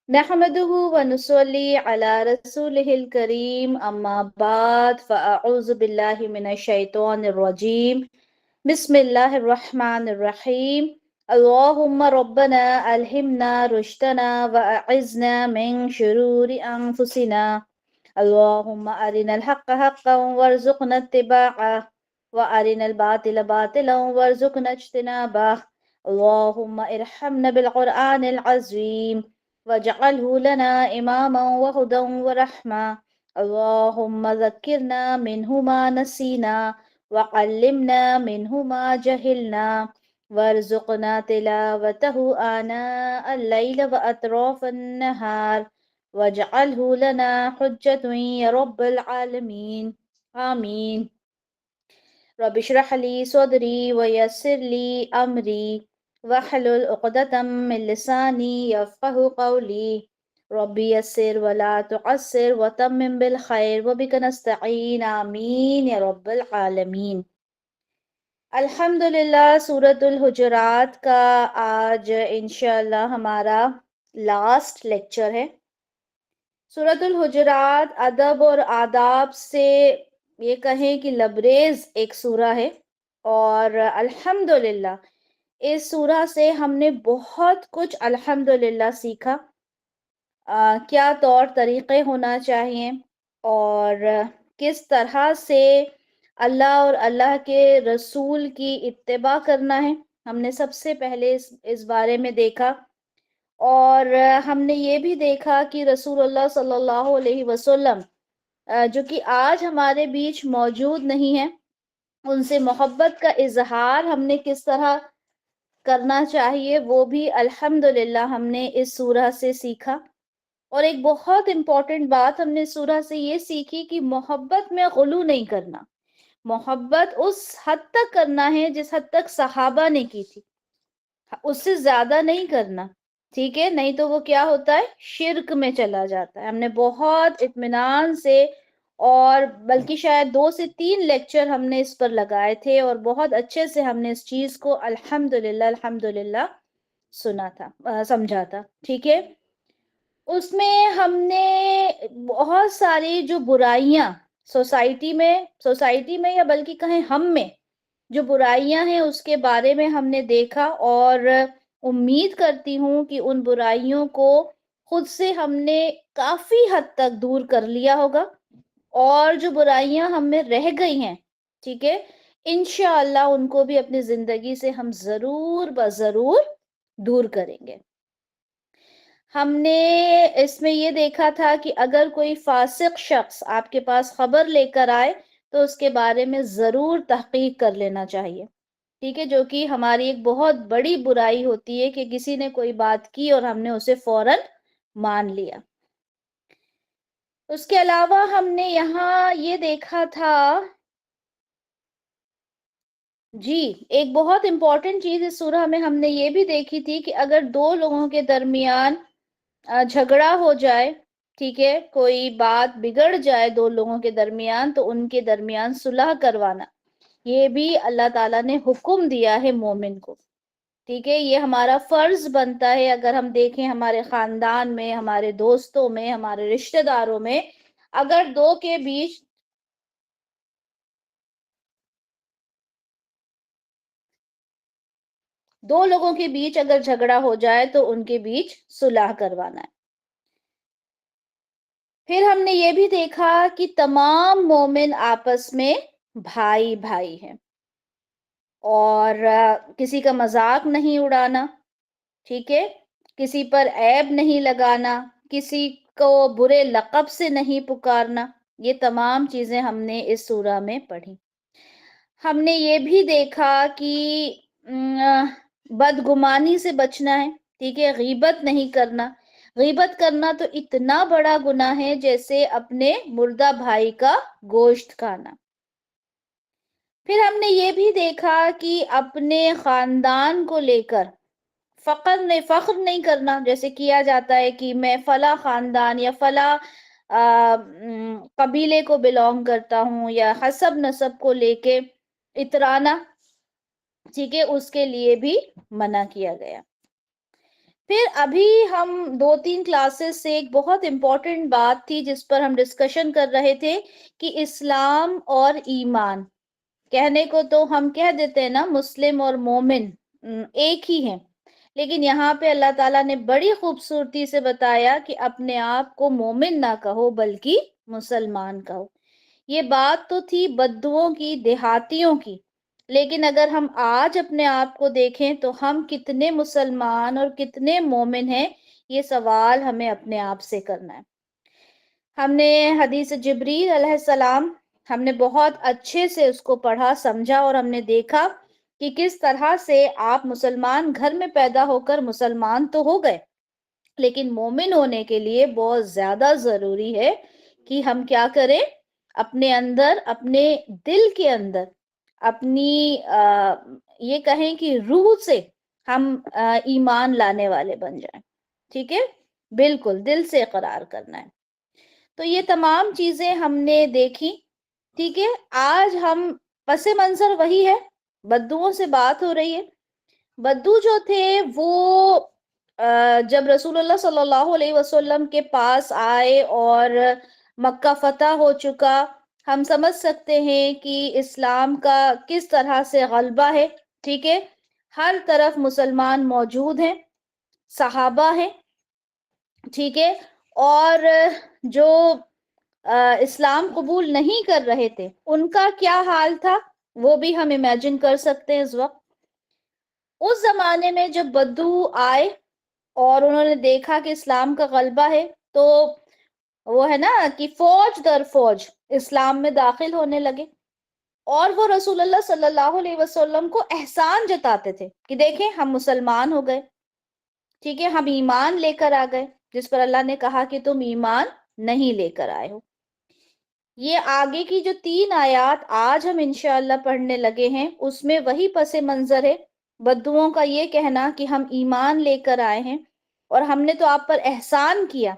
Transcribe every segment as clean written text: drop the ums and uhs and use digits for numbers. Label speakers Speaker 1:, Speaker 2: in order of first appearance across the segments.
Speaker 1: نحمده ونصلي على رسوله الكريم أما بعد فأعوذ بالله من الشيطان الرجيم بسم الله الرحمن الرحيم اللهم ربنا ألهمنا رشدنا وأعذنا من شرور أنفسنا اللهم أرنا الحق حقا وارزقنا اتباعه وأرنا الباطل باطلا وارزقنا اجتنابه اللهم ارحمنا بالقرآن العظيم واجعله لنا إماما وهدى ورحمة اللهم ذكرنا منه ما نسينا وعلمنا منه ما جهلنا وارزقنا تلاوته آناء الليل وأطراف النهار واجعله لنا حجة يا رب العالمين آمين رب اشرح لي صدري ويسر لي أمري واحلل عقدة من لساني يفقه قولي ربي يسر ولا تعسر وتمم بالخير وبك نستعين آمين يا رب العالمين الحمدللہ سورۃ الحجرات کا آج انشاءاللہ ہمارا لاسٹ لیکچر ہے۔ سورۃ الحجرات ادب اور آداب سے یہ کہیں کہ لبریز ایک سورہ ہے، اور الحمدللہ اس سورہ سے ہم نے بہت کچھ الحمدللہ سیکھا۔ کیا طور طریقے ہونا چاہیے اور کس طرح سے اللہ اور اللہ کے رسول کی اتباع کرنا ہے، ہم نے سب سے پہلے اس بارے میں دیکھا۔ اور ہم نے یہ بھی دیکھا کہ رسول اللہ صلی اللہ علیہ وسلم جو کہ آج ہمارے بیچ موجود نہیں ہیں، ان سے محبت کا اظہار ہم نے کس طرح کرنا چاہیے وہ بھی الحمدللہ ہم نے اس سورہ سے سیکھا۔ اور ایک بہت امپورٹنٹ بات ہم نے سورہ سے یہ سیکھی کہ محبت میں غلو نہیں کرنا، محبت اس حد تک کرنا ہے جس حد تک صحابہ نے کی تھی، اس سے زیادہ نہیں کرنا، ٹھیک ہے؟ نہیں تو وہ کیا ہوتا ہے، شرک میں چلا جاتا ہے۔ ہم نے بہت اطمینان سے اور بلکہ شاید 2 سے 3 لیکچر ہم نے اس پر لگائے تھے، اور بہت اچھے سے ہم نے اس چیز کو الحمدللہ سنا تھا، سمجھا تھا، ٹھیک ہے؟ اس میں ہم نے بہت ساری جو برائیاں سوسائٹی میں یا بلکہ کہیں ہم میں جو برائیاں ہیں اس کے بارے میں ہم نے دیکھا، اور امید کرتی ہوں کہ ان برائیوں کو خود سے ہم نے کافی حد تک دور کر لیا ہوگا، اور جو برائیاں ہم میں رہ گئی ہیں، ٹھیک ہے، انشاءاللہ ان کو بھی اپنی زندگی سے ہم ضرور دور کریں گے۔ ہم نے اس میں یہ دیکھا تھا کہ اگر کوئی فاسق شخص آپ کے پاس خبر لے کر آئے تو اس کے بارے میں ضرور تحقیق کر لینا چاہیے، ٹھیک ہے، جو کہ ہماری ایک بہت بڑی برائی ہوتی ہے کہ کسی نے کوئی بات کی اور ہم نے اسے فوراً مان لیا۔ اس کے علاوہ ہم نے یہاں یہ دیکھا تھا، ایک بہت امپورٹنٹ چیز اس سورہ میں ہم نے یہ بھی دیکھی تھی کہ اگر 2 لوگوں کے درمیان جھگڑا ہو جائے، ٹھیک ہے، کوئی بات بگڑ جائے 2 لوگوں کے درمیان، تو ان کے درمیان صلح کروانا، یہ بھی اللہ تعالیٰ نے حکم دیا ہے مومن کو، ٹھیک ہے، یہ ہمارا فرض بنتا ہے۔ اگر ہم دیکھیں ہمارے خاندان میں، ہمارے دوستوں میں، ہمارے رشتہ داروں میں، اگر دو لوگوں کے بیچ اگر جھگڑا ہو جائے تو ان کے بیچ صلح کروانا ہے۔ پھر ہم نے یہ بھی دیکھا کہ تمام مومن آپس میں بھائی بھائی ہیں، اور کسی کا مذاق نہیں اڑانا، ٹھیک ہے، کسی پر عیب نہیں لگانا، کسی کو برے لقب سے نہیں پکارنا، یہ تمام چیزیں ہم نے اس سورہ میں پڑھی۔ ہم نے یہ بھی دیکھا کہ بدگمانی سے بچنا ہے، ٹھیک ہے، غیبت نہیں کرنا۔ غیبت کرنا تو اتنا بڑا گناہ ہے جیسے اپنے مردہ بھائی کا گوشت کھانا۔ پھر ہم نے یہ بھی دیکھا کہ اپنے خاندان کو لے کر فخر نہیں کرنا، جیسے کیا جاتا ہے کہ میں فلاں خاندان یا فلاں قبیلے کو بلونگ کرتا ہوں، یا حسب نسب کو لے کے اترانا، ٹھیک ہے، اس کے لیے بھی منع کیا گیا۔ پھر ابھی ہم 2-3 کلاسز سے ایک بہت امپورٹنٹ بات تھی جس پر ہم ڈسکشن کر رہے تھے کہ اسلام اور ایمان، کہنے کو تو ہم کہہ دیتے ہیں نا مسلم اور مومن ایک ہی ہیں، لیکن یہاں پہ اللہ تعالیٰ نے بڑی خوبصورتی سے بتایا کہ اپنے آپ کو مومن نہ کہو بلکہ مسلمان کہو۔ یہ بات تو تھی بدوؤں کی، دیہاتیوں کی، لیکن اگر ہم آج اپنے آپ کو دیکھیں تو ہم کتنے مسلمان اور کتنے مومن ہیں، یہ سوال ہمیں اپنے آپ سے کرنا ہے۔ ہم نے حدیث جبریل علیہ السلام ہم نے بہت اچھے سے اس کو پڑھا، سمجھا، اور ہم نے دیکھا کہ کس طرح سے آپ مسلمان گھر میں پیدا ہو کر مسلمان تو ہو گئے، لیکن مومن ہونے کے لیے بہت زیادہ ضروری ہے کہ ہم کیا کریں، اپنے اندر، اپنے دل کے اندر، اپنی یہ کہیں کہ روح سے ہم ایمان لانے والے بن جائیں۔ ٹھیک ہے، بالکل دل سے اقرار کرنا ہے۔ تو یہ تمام چیزیں ہم نے دیکھی۔ ٹھیک ہے، آج ہم پس منظر وہی ہے، بدوؤں سے بات ہو رہی ہے۔ بدو جو تھے وہ جب رسول اللہ صلی اللہ علیہ وسلم کے پاس آئے اور مکہ فتح ہو چکا، ہم سمجھ سکتے ہیں کہ اسلام کا کس طرح سے غلبہ ہے۔ ٹھیک ہے، ہر طرف مسلمان موجود ہیں، صحابہ ہیں، ٹھیک ہے، اور جو اسلام قبول نہیں کر رہے تھے ان کا کیا حال تھا وہ بھی ہم امیجن کر سکتے ہیں۔ اس وقت، اس زمانے میں جب بدو آئے اور انہوں نے دیکھا کہ اسلام کا غلبہ ہے، تو وہ ہے نا کہ فوج در فوج اسلام میں داخل ہونے لگے، اور وہ رسول اللہ صلی اللہ علیہ وسلم کو احسان جتاتے تھے کہ دیکھیں ہم مسلمان ہو گئے، ٹھیک ہے، ہم ایمان لے کر آ گئے، جس پر اللہ نے کہا کہ تم ایمان نہیں لے کر آئے ہو۔ یہ آگے کی جو 3 آیات آج ہم انشاءاللہ پڑھنے لگے ہیں، اس میں وہی پس منظر ہے، بدوؤں کا یہ کہنا کہ ہم ایمان لے کر آئے ہیں اور ہم نے تو آپ پر احسان کیا۔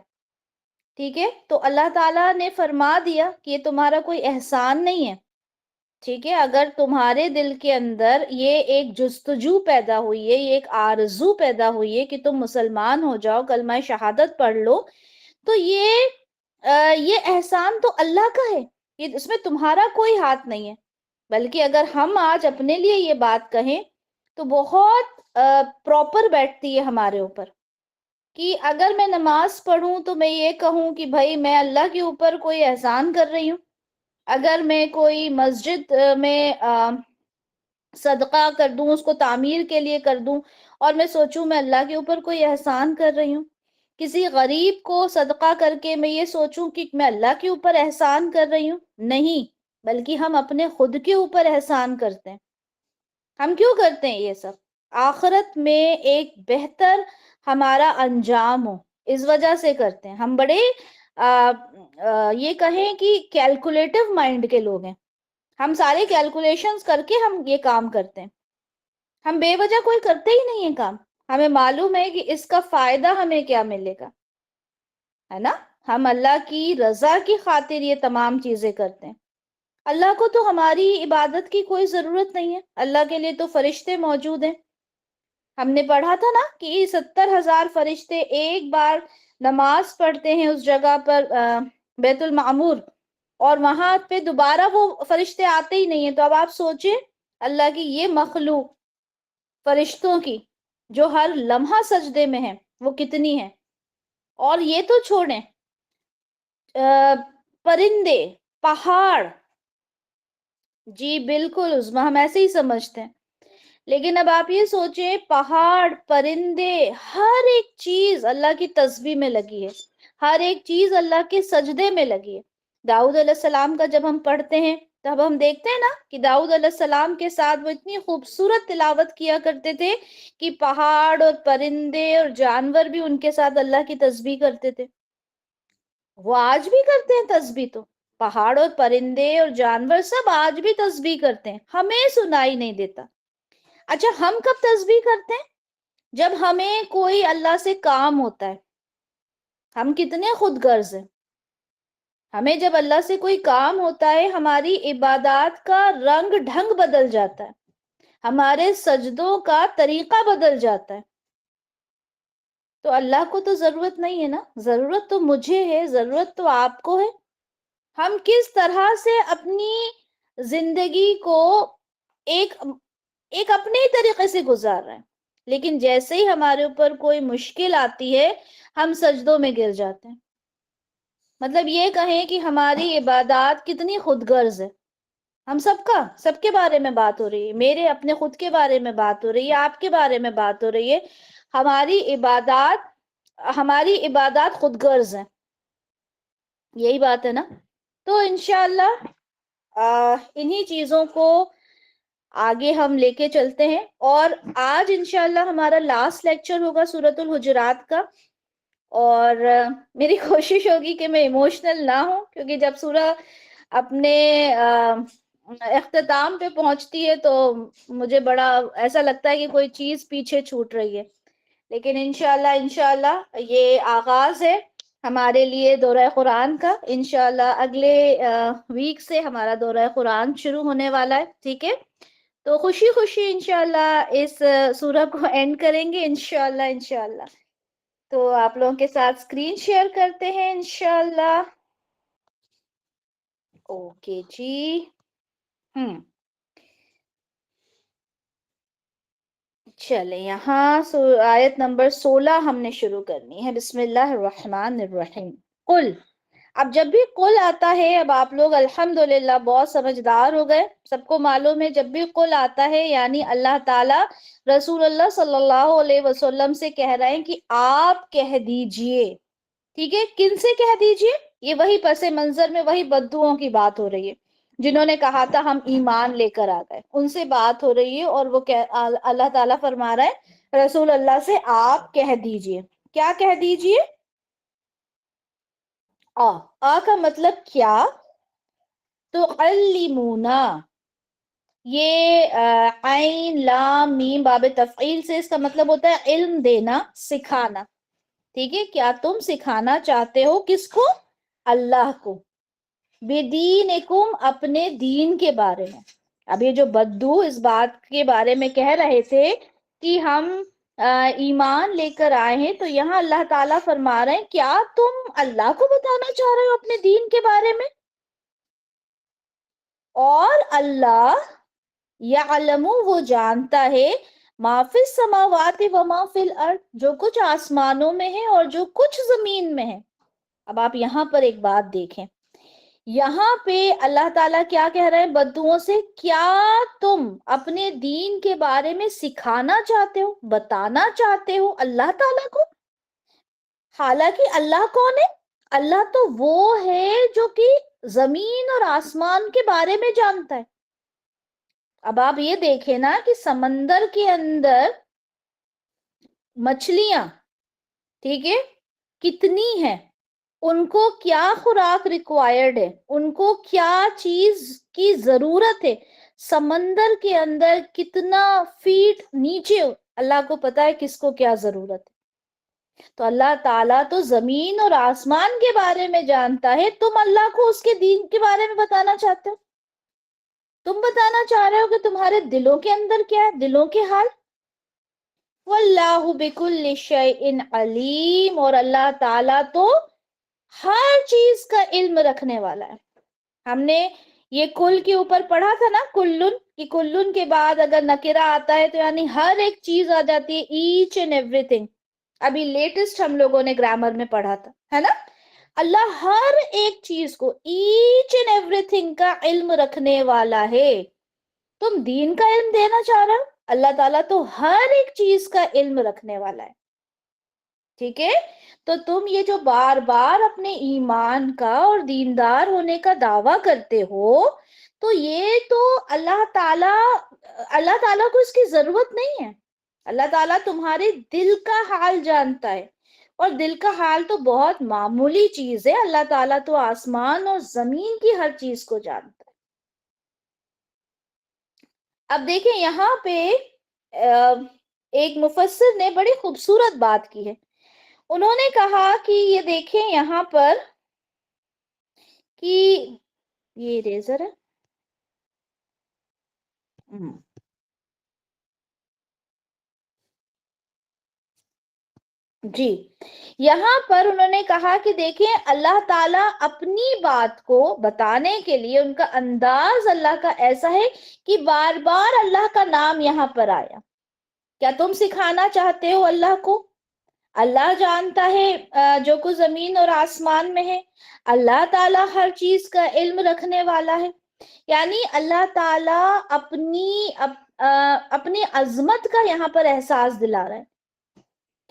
Speaker 1: ٹھیک ہے، تو اللہ تعالیٰ نے فرما دیا کہ یہ تمہارا کوئی احسان نہیں ہے۔ ٹھیک ہے، اگر تمہارے دل کے اندر یہ ایک جستجو پیدا ہوئی ہے، یہ ایک آرزو پیدا ہوئی ہے کہ تم مسلمان ہو جاؤ، کلمہ شہادت پڑھ لو، تو یہ احسان تو اللہ کا ہے، یہ اس میں تمہارا کوئی ہاتھ نہیں ہے۔ بلکہ اگر ہم آج اپنے لیے یہ بات کہیں تو بہت پراپر بیٹھتی ہے ہمارے اوپر، کہ اگر میں نماز پڑھوں تو میں یہ کہوں کہ بھائی میں اللہ کے اوپر کوئی احسان کر رہی ہوں۔ اگر میں کوئی مسجد میں صدقہ کر دوں، اس کو تعمیر کے لیے کر دوں، اور میں سوچوں میں اللہ کے اوپر کوئی احسان کر رہی ہوں، کسی غریب کو صدقہ کر کے میں یہ سوچوں کہ میں اللہ کے اوپر احسان کر رہی ہوں، نہیں، بلکہ ہم اپنے خود کے اوپر احسان کرتے ہیں۔ ہم کیوں کرتے ہیں یہ سب؟ آخرت میں ایک بہتر ہمارا انجام ہو، اس وجہ سے کرتے ہیں۔ ہم بڑے یہ کہیں کہ کیلکولیٹو مائنڈ کے لوگ ہیں، ہم سارے کیلکولیشنز کر کے ہم یہ کام کرتے ہیں، ہم بے وجہ کوئی کرتے ہی نہیں ہے کام، ہمیں معلوم ہے کہ اس کا فائدہ ہمیں کیا ملے گا، ہے نا؟ ہم اللہ کی رضا کی خاطر یہ تمام چیزیں کرتے ہیں۔ اللہ کو تو ہماری عبادت کی کوئی ضرورت نہیں ہے، اللہ کے لیے تو فرشتے موجود ہیں۔ ہم نے پڑھا تھا نا کہ 70,000 فرشتے ایک بار نماز پڑھتے ہیں اس جگہ پر بیت المعمور، اور وہاں پہ دوبارہ وہ فرشتے آتے ہی نہیں ہیں۔ تو اب آپ سوچیں اللہ کی یہ مخلوق فرشتوں کی جو ہر لمحہ سجدے میں ہیں وہ کتنی ہیں، اور یہ تو چھوڑیں پرندے، پہاڑ، جی بالکل عظما، ہم ایسے ہی سمجھتے ہیں، لیکن اب آپ یہ سوچیں پہاڑ، پرندے، ہر ایک چیز اللہ کی تسبیح میں لگی ہے، ہر ایک چیز اللہ کے سجدے میں لگی ہے۔ داؤد علیہ السلام کا جب ہم پڑھتے ہیں تب ہم دیکھتے ہیں نا کہ داؤد علیہ السلام کے ساتھ وہ اتنی خوبصورت تلاوت کیا کرتے تھے کہ پہاڑ اور پرندے اور جانور بھی ان کے ساتھ اللہ کی تسبیح کرتے تھے۔ وہ آج بھی کرتے ہیں تسبیح، تو پہاڑ اور پرندے اور جانور سب آج بھی تسبیح کرتے ہیں، ہمیں سنائی نہیں دیتا۔ اچھا، ہم کب تسبیح کرتے ہیں؟ جب ہمیں کوئی اللہ سے کام ہوتا ہے۔ ہم کتنے خود غرض ہیں، ہمیں جب اللہ سے کوئی کام ہوتا ہے ہماری عبادات کا رنگ ڈھنگ بدل جاتا ہے، ہمارے سجدوں کا طریقہ بدل جاتا ہے۔ تو اللہ کو تو ضرورت نہیں ہے نا, ضرورت تو مجھے ہے, ضرورت تو آپ کو ہے. ہم کس طرح سے اپنی زندگی کو ایک ایک اپنے ہی طریقے سے گزار رہے ہیں, لیکن جیسے ہی ہمارے اوپر کوئی مشکل آتی ہے ہم سجدوں میں گر جاتے ہیں. مطلب یہ کہیں کہ ہماری عبادات کتنی خود غرض ہے. ہم سب کے بارے میں بات ہو رہی ہے, میرے اپنے خود کے بارے میں بات ہو رہی ہے, آپ کے بارے میں بات ہو رہی ہے. ہماری عبادات خود غرض ہیں, یہی بات ہے نا. تو انشاءاللہ انہی چیزوں کو آگے ہم لے کے چلتے ہیں, اور آج انشاءاللہ ہمارا لاسٹ لیکچر ہوگا سورۃ الحجرات کا. اور میری کوشش ہوگی کہ میں ایموشنل نہ ہوں, کیونکہ جب سورہ اپنے اختتام پہ پہنچتی ہے تو مجھے بڑا ایسا لگتا ہے کہ کوئی چیز پیچھے چھوٹ رہی ہے. لیکن انشاءاللہ یہ آغاز ہے ہمارے لیے دورہ قرآن کا. انشاءاللہ اگلے ویک سے ہمارا دورہ قرآن شروع ہونے والا ہے, ٹھیک ہے. تو خوشی خوشی انشاءاللہ اس سورہ کو اینڈ کریں گے انشاءاللہ. تو آپ لوگوں کے ساتھ اسکرین شیئر کرتے ہیں انشاءاللہ. اوکے جی. چلے یہاں آیت نمبر 16 ہم نے شروع کرنی ہے. بسم اللہ الرحمن الرحیم. قل, اب جب بھی قل آتا ہے, اب آپ لوگ الحمدللہ بہت سمجھدار ہو گئے. سب کو معلوم ہے جب بھی قل آتا ہے یعنی اللہ تعالی رسول اللہ صلی اللہ علیہ وسلم سے کہہ رہے ہیں کہ آپ کہہ دیجئے. ٹھیک ہے, کن سے کہہ دیجئے؟ یہ وہی پس منظر میں وہی بدوؤں کی بات ہو رہی ہے جنہوں نے کہا تھا ہم ایمان لے کر آ گئے, ان سے بات ہو رہی ہے. اور وہ اللہ تعالیٰ فرما رہا ہے رسول اللہ سے آپ کہہ دیجئے. کیا کہہ دیجئے؟ کا مطلب کیا؟ تو علمونا, یہ عین لام میم باب تفعیل سے اس کا مطلب ہوتا ہے علم دینا, سکھانا. ٹھیک ہے, کیا تم سکھانا چاہتے ہو کس کو؟ اللہ کو. بدینکم, اپنے دین کے بارے میں. اب یہ جو بدو اس بات کے بارے میں کہہ رہے تھے کہ ہم ایمان لے کر آئے ہیں, تو یہاں اللہ تعالیٰ فرما رہے ہیں کیا تم اللہ کو بتانا چاہ رہے ہو اپنے دین کے بارے میں؟ اور اللہ یعلم, وہ جانتا ہے, ما فی السماوات و ما فی الارض, جو کچھ آسمانوں میں ہے اور جو کچھ زمین میں ہے. اب آپ یہاں پر ایک بات دیکھیں, یہاں پہ اللہ تعالیٰ کیا کہہ رہے ہیں بدوؤں سے, کیا تم اپنے دین کے بارے میں سکھانا چاہتے ہو, بتانا چاہتے ہو اللہ تعالیٰ کو؟ حالانکہ اللہ کون ہے؟ اللہ تو وہ ہے جو کہ زمین اور آسمان کے بارے میں جانتا ہے. اب آپ یہ دیکھیں نا کہ سمندر کے اندر مچھلیاں, ٹھیک ہے, کتنی ہیں, ان کو کیا خوراک ریکوائرڈ ہے, ان کو کیا چیز کی ضرورت ہے, سمندر کے اندر کتنا فیٹ نیچے اللہ کو پتا ہے کس کو کیا ضرورت ہے. تو اللہ تعالیٰ تو زمین اور آسمان کے بارے میں جانتا ہے, تم اللہ کو اس کے دین کے بارے میں بتانا چاہتے ہو. تم بتانا چاہ رہے ہو کہ تمہارے دلوں کے اندر کیا ہے, دلوں کے حال. واللہ بکل شیء علیم, اور اللہ تعالیٰ تو ہر چیز کا علم رکھنے والا ہے. ہم نے یہ کل کے اوپر پڑھا تھا نا, کلن, کہ کلن کے بعد اگر نکرہ آتا ہے تو یعنی ہر ایک چیز آ جاتی ہے, ایچ اینڈ ایوری تھنگ. ابھی لیٹسٹ ہم لوگوں نے گرامر میں پڑھا تھا, ہے نا. اللہ ہر ایک چیز کو, ایچ اینڈ ایوری تھنگ کا علم رکھنے والا ہے. تم دین کا علم دینا چاہ رہے ہو, اللہ تعالیٰ تو ہر ایک چیز کا علم رکھنے والا ہے. ٹھیک ہے, تو تم یہ جو بار بار اپنے ایمان کا اور دیندار ہونے کا دعویٰ کرتے ہو, تو یہ تو اللہ تعالیٰ کو اس کی ضرورت نہیں ہے. اللہ تعالیٰ تمہارے دل کا حال جانتا ہے, اور دل کا حال تو بہت معمولی چیز ہے, اللہ تعالیٰ تو آسمان اور زمین کی ہر چیز کو جانتا ہے. اب دیکھیں یہاں پہ ایک مفسر نے بڑی خوبصورت بات کی ہے. انہوں نے کہا کہ یہ دیکھیں یہاں پر کہ یہ ریزر ہے, جی یہاں پر انہوں نے کہا کہ دیکھیں اللہ تعالیٰ اپنی بات کو بتانے کے لیے ان کا انداز اللہ کا ایسا ہے کہ بار بار اللہ کا نام یہاں پر آیا. کیا تم سکھانا چاہتے ہو اللہ کو؟ اللہ جانتا ہے جو کچھ زمین اور آسمان میں ہے. اللہ تعالیٰ ہر چیز کا علم رکھنے والا ہے. یعنی اللہ تعالیٰ اپنی عظمت کا یہاں پر احساس دلا رہا ہے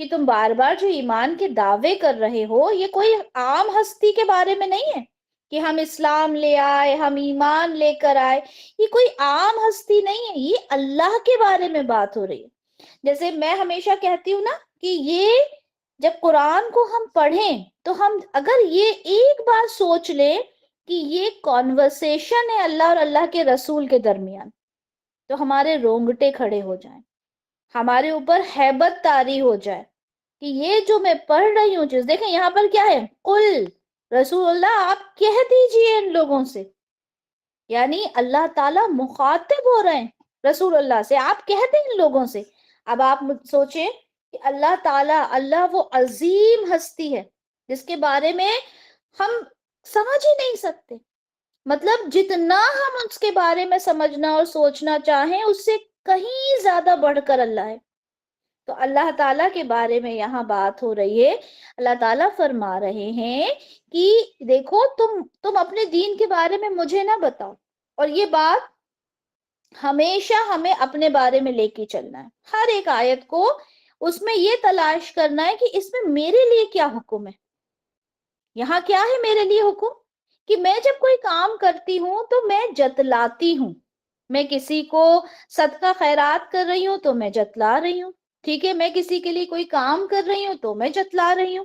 Speaker 1: کہ تم بار بار جو ایمان کے دعوے کر رہے ہو یہ کوئی عام ہستی کے بارے میں نہیں ہے کہ ہم اسلام لے آئے، ہم ایمان لے کر آئے. یہ کوئی عام ہستی نہیں ہے، یہ اللہ کے بارے میں بات ہو رہی ہے. جیسے میں ہمیشہ کہتی ہوں نا کہ یہ جب قرآن کو ہم پڑھیں تو ہم اگر یہ ایک بار سوچ لیں کہ یہ کانورسیشن ہے اللہ اور اللہ کے رسول کے درمیان، تو ہمارے رونگٹے کھڑے ہو جائیں، ہمارے اوپر ہیبت طاری ہو جائے کہ یہ جو میں پڑھ رہی ہوں چیز. دیکھیں یہاں پر کیا ہے، قل رسول اللہ آپ کہہ دیجئے ان لوگوں سے. یعنی اللہ تعالیٰ مخاطب ہو رہے ہیں رسول اللہ سے، آپ کہہ دیں ان لوگوں سے. اب آپ سوچیں کہ اللہ تعالیٰ، اللہ وہ عظیم ہستی ہے جس کے بارے میں ہم سمجھ ہی نہیں سکتے. مطلب جتنا ہم اس کے بارے میں سمجھنا اور سوچنا چاہیں اس سے کہیں زیادہ بڑھ کر اللہ ہے. تو اللہ تعالیٰ کے بارے میں یہاں بات ہو رہی ہے. اللہ تعالیٰ فرما رہے ہیں کہ دیکھو تم اپنے دین کے بارے میں مجھے نہ بتاؤ، اور یہ بات ہمیشہ ہمیں اپنے بارے میں لے کے چلنا ہے. ہر ایک آیت کو اس میں یہ تلاش کرنا ہے کہ اس میں میرے لیے کیا حکم ہے. یہاں کیا ہے میرے لیے حکم کہ میں جب کوئی کام کرتی ہوں تو میں جتلاتی ہوں. میں کسی کو صدقہ خیرات کر رہی ہوں تو میں جتلا رہی ہوں. ٹھیک ہے، میں کسی کے لیے کوئی کام کر رہی ہوں تو میں جتلا رہی ہوں.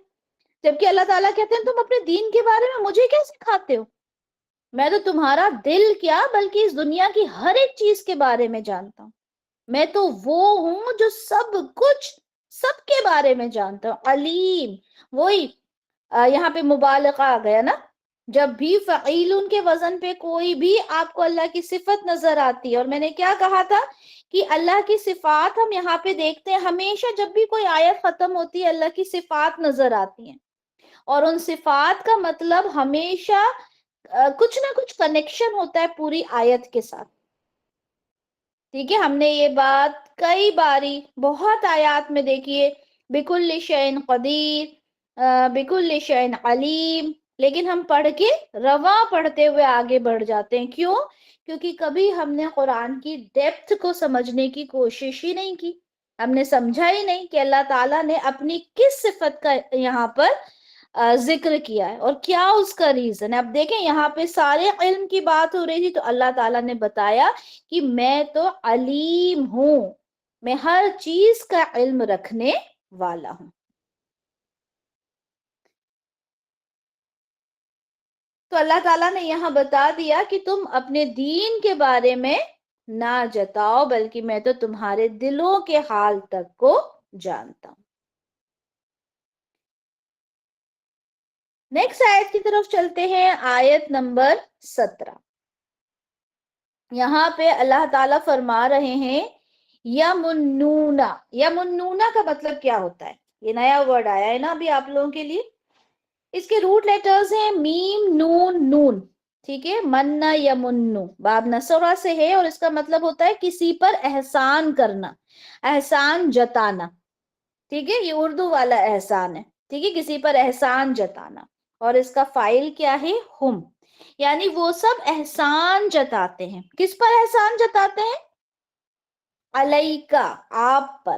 Speaker 1: جبکہ اللہ تعالیٰ کہتے ہیں تم اپنے دین کے بارے میں مجھے کیا سکھاتے ہو؟ میں تو تمہارا دل کیا بلکہ اس دنیا کی ہر ایک چیز کے بارے میں جانتا ہوں. میں تو وہ ہوں جو سب کچھ سب کے بارے میں جانتا ہوں. علیم، وہی یہاں پہ مبالغہ آ گیا نا. جب بھی فعیلن کے وزن پہ کوئی بھی آپ کو اللہ کی صفت نظر آتی ہے، اور میں نے کیا کہا تھا کہ اللہ کی صفات ہم یہاں پہ دیکھتے ہیں ہمیشہ جب بھی کوئی آیت ختم ہوتی ہے اللہ کی صفات نظر آتی ہیں، اور ان صفات کا مطلب ہمیشہ کچھ نہ کچھ کنیکشن ہوتا ہے پوری آیت کے ساتھ. ٹھیک ہے، ہم نے یہ بات کئی باری بہت آیات میں دیکھیے، بِكُلِّ شَيْءٍ قَدِيرٌ، بِكُلِّ شَيْءٍ عَلِيمٌ. لیکن ہم پڑھ کے رواں پڑھتے ہوئے آگے بڑھ جاتے ہیں. کیوں؟ کیونکہ کبھی ہم نے قرآن کی ڈیپتھ کو سمجھنے کی کوشش ہی نہیں کی. ہم نے سمجھا ہی نہیں کہ اللہ تعالیٰ نے اپنی کس صفت کا یہاں پر ذکر کیا ہے اور کیا اس کا ریزن ہے. اب دیکھیں یہاں پہ سارے علم کی بات ہو رہی تھی تو اللہ تعالیٰ نے بتایا کہ میں تو علیم ہوں، میں ہر چیز کا علم رکھنے والا ہوں. تو اللہ تعالیٰ نے یہاں بتا دیا کہ تم اپنے دین کے بارے میں نہ جتاؤ بلکہ میں تو تمہارے دلوں کے حال تک کو جانتا ہوں. نیکسٹ آیت کی طرف چلتے ہیں، آیت نمبر 17. یہاں پہ اللہ تعالیٰ فرما رہے ہیں یمنونا. یمنونا کا مطلب کیا ہوتا ہے؟ یہ نیا ورڈ آیا ہے نا ابھی آپ لوگوں کے لیے. اس کے روٹ لیٹرز ہیں میم نون نون. ٹھیک ہے، مننا یمنو باب نصرہ سے ہے اور اس کا مطلب ہوتا ہے کسی پر احسان کرنا، احسان جتانا. ٹھیک ہے، یہ اردو والا احسان ہے. ٹھیک ہے، کسی پر احسان جتانا. اور اس کا فائل کیا ہے؟ ہم. یعنی وہ سب احسان جتاتے ہیں. کس پر احسان جتاتے ہیں؟ علیکا، آپ پر.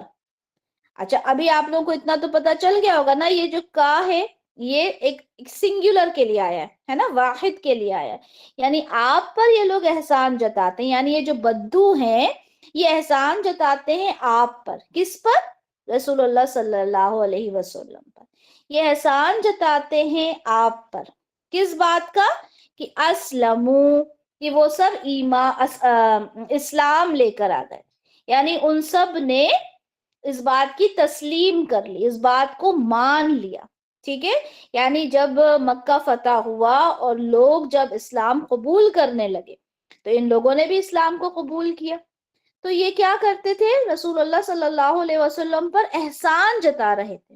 Speaker 1: اچھا ابھی آپ لوگوں کو اتنا تو پتا چل گیا ہوگا نا، یہ جو کا ہے یہ ایک سنگولر کے لیے آیا ہے نا، واحد کے لیے آیا ہے. یعنی آپ پر یہ لوگ احسان جتاتے ہیں. یعنی یہ جو بدو ہیں یہ احسان جتاتے ہیں آپ پر. کس پر؟ رسول اللہ صلی اللہ علیہ وسلم پر. یہ احسان جتاتے ہیں آپ پر. کس بات کا؟ کہ اسلمو، کہ وہ سب اسلام لے کر آ گئے. یعنی ان سب نے اس بات کی تسلیم کر لی، اس بات کو مان لیا. ٹھیک ہے، یعنی جب مکہ فتح ہوا اور لوگ جب اسلام قبول کرنے لگے تو ان لوگوں نے بھی اسلام کو قبول کیا. تو یہ کیا کرتے تھے؟ رسول اللہ صلی اللہ علیہ وسلم پر احسان جتا رہے تھے.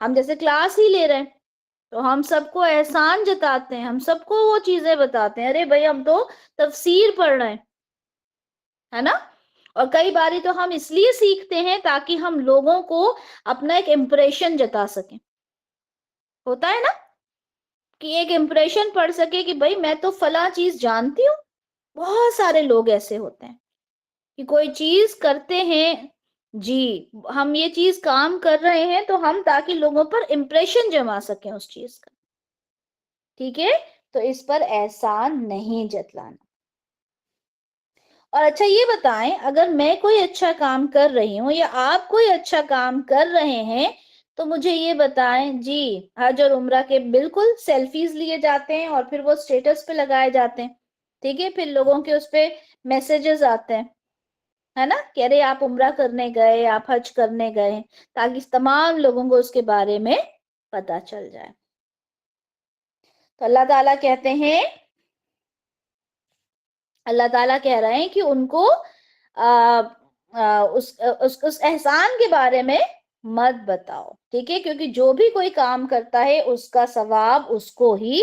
Speaker 1: ہم جیسے کلاس ہی لے رہے ہیں تو ہم سب کو احسان جتاتے ہیں، ہم سب کو وہ چیزیں بتاتے ہیں، ارے بھائی ہم تو تفسیر پڑھ رہے ہیں، ہے نا؟ اور کئی باری تو ہم اس لیے سیکھتے ہیں تاکہ ہم لوگوں کو اپنا ایک امپریشن جتا سکیں، ہوتا ہے نا کہ ایک امپریشن پڑ سکے کہ بھائی میں تو فلاں چیز جانتی ہوں. بہت سارے لوگ ایسے ہوتے ہیں کہ کوئی چیز کرتے ہیں، جی ہم یہ چیز کام کر رہے ہیں تو ہم تاکہ لوگوں پر امپریشن جما سکیں اس چیز کا، ٹھیک ہے؟ تو اس پر احسان نہیں جتلانا. اور اچھا یہ بتائیں، اگر میں کوئی اچھا کام کر رہی ہوں یا آپ کوئی اچھا کام کر رہے ہیں تو مجھے یہ بتائیں، جی حج اور عمرہ کے بالکل سیلفیز لیے جاتے ہیں اور پھر وہ سٹیٹس پہ لگائے جاتے ہیں، ٹھیک ہے؟ پھر لوگوں کے اس پہ میسیجز آتے ہیں، ہے نا، کہ ارے آپ عمرہ کرنے گئے، آپ حج کرنے گئے، تاکہ تمام لوگوں کو اس کے بارے میں پتا چل جائے. تو اللہ تعالیٰ کہتے ہیں، اللہ تعالیٰ کہہ رہے ہیں کہ ان کو اس احسان کے بارے میں مت بتاؤ، ٹھیک ہے؟ کیونکہ جو بھی کوئی کام کرتا ہے اس کا ثواب اس کو ہی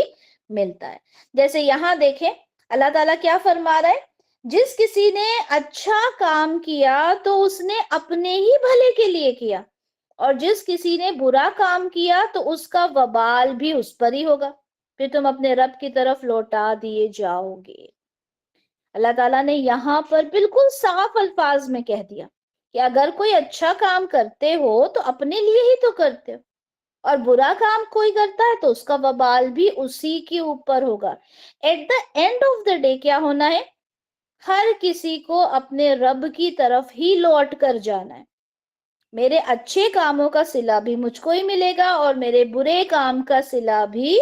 Speaker 1: ملتا ہے. جیسے یہاں دیکھیں اللہ تعالیٰ کیا فرما رہا ہے، جس کسی نے اچھا کام کیا تو اس نے اپنے ہی بھلے کے لیے کیا، اور جس کسی نے برا کام کیا تو اس کا وبال بھی اس پر ہی ہوگا، پھر تم اپنے رب کی طرف لوٹا دیے جاؤ گے. اللہ تعالیٰ نے یہاں پر بالکل صاف الفاظ میں کہہ دیا کہ اگر کوئی اچھا کام کرتے ہو تو اپنے لیے ہی تو کرتے ہو، اور برا کام کوئی کرتا ہے تو اس کا وبال بھی اسی کے اوپر ہوگا. At the end of the day کیا ہونا ہے؟ ہر کسی کو اپنے رب کی طرف ہی لوٹ کر جانا ہے. میرے اچھے کاموں کا صلہ بھی مجھ کو ہی ملے گا اور میرے برے کام کا صلہ بھی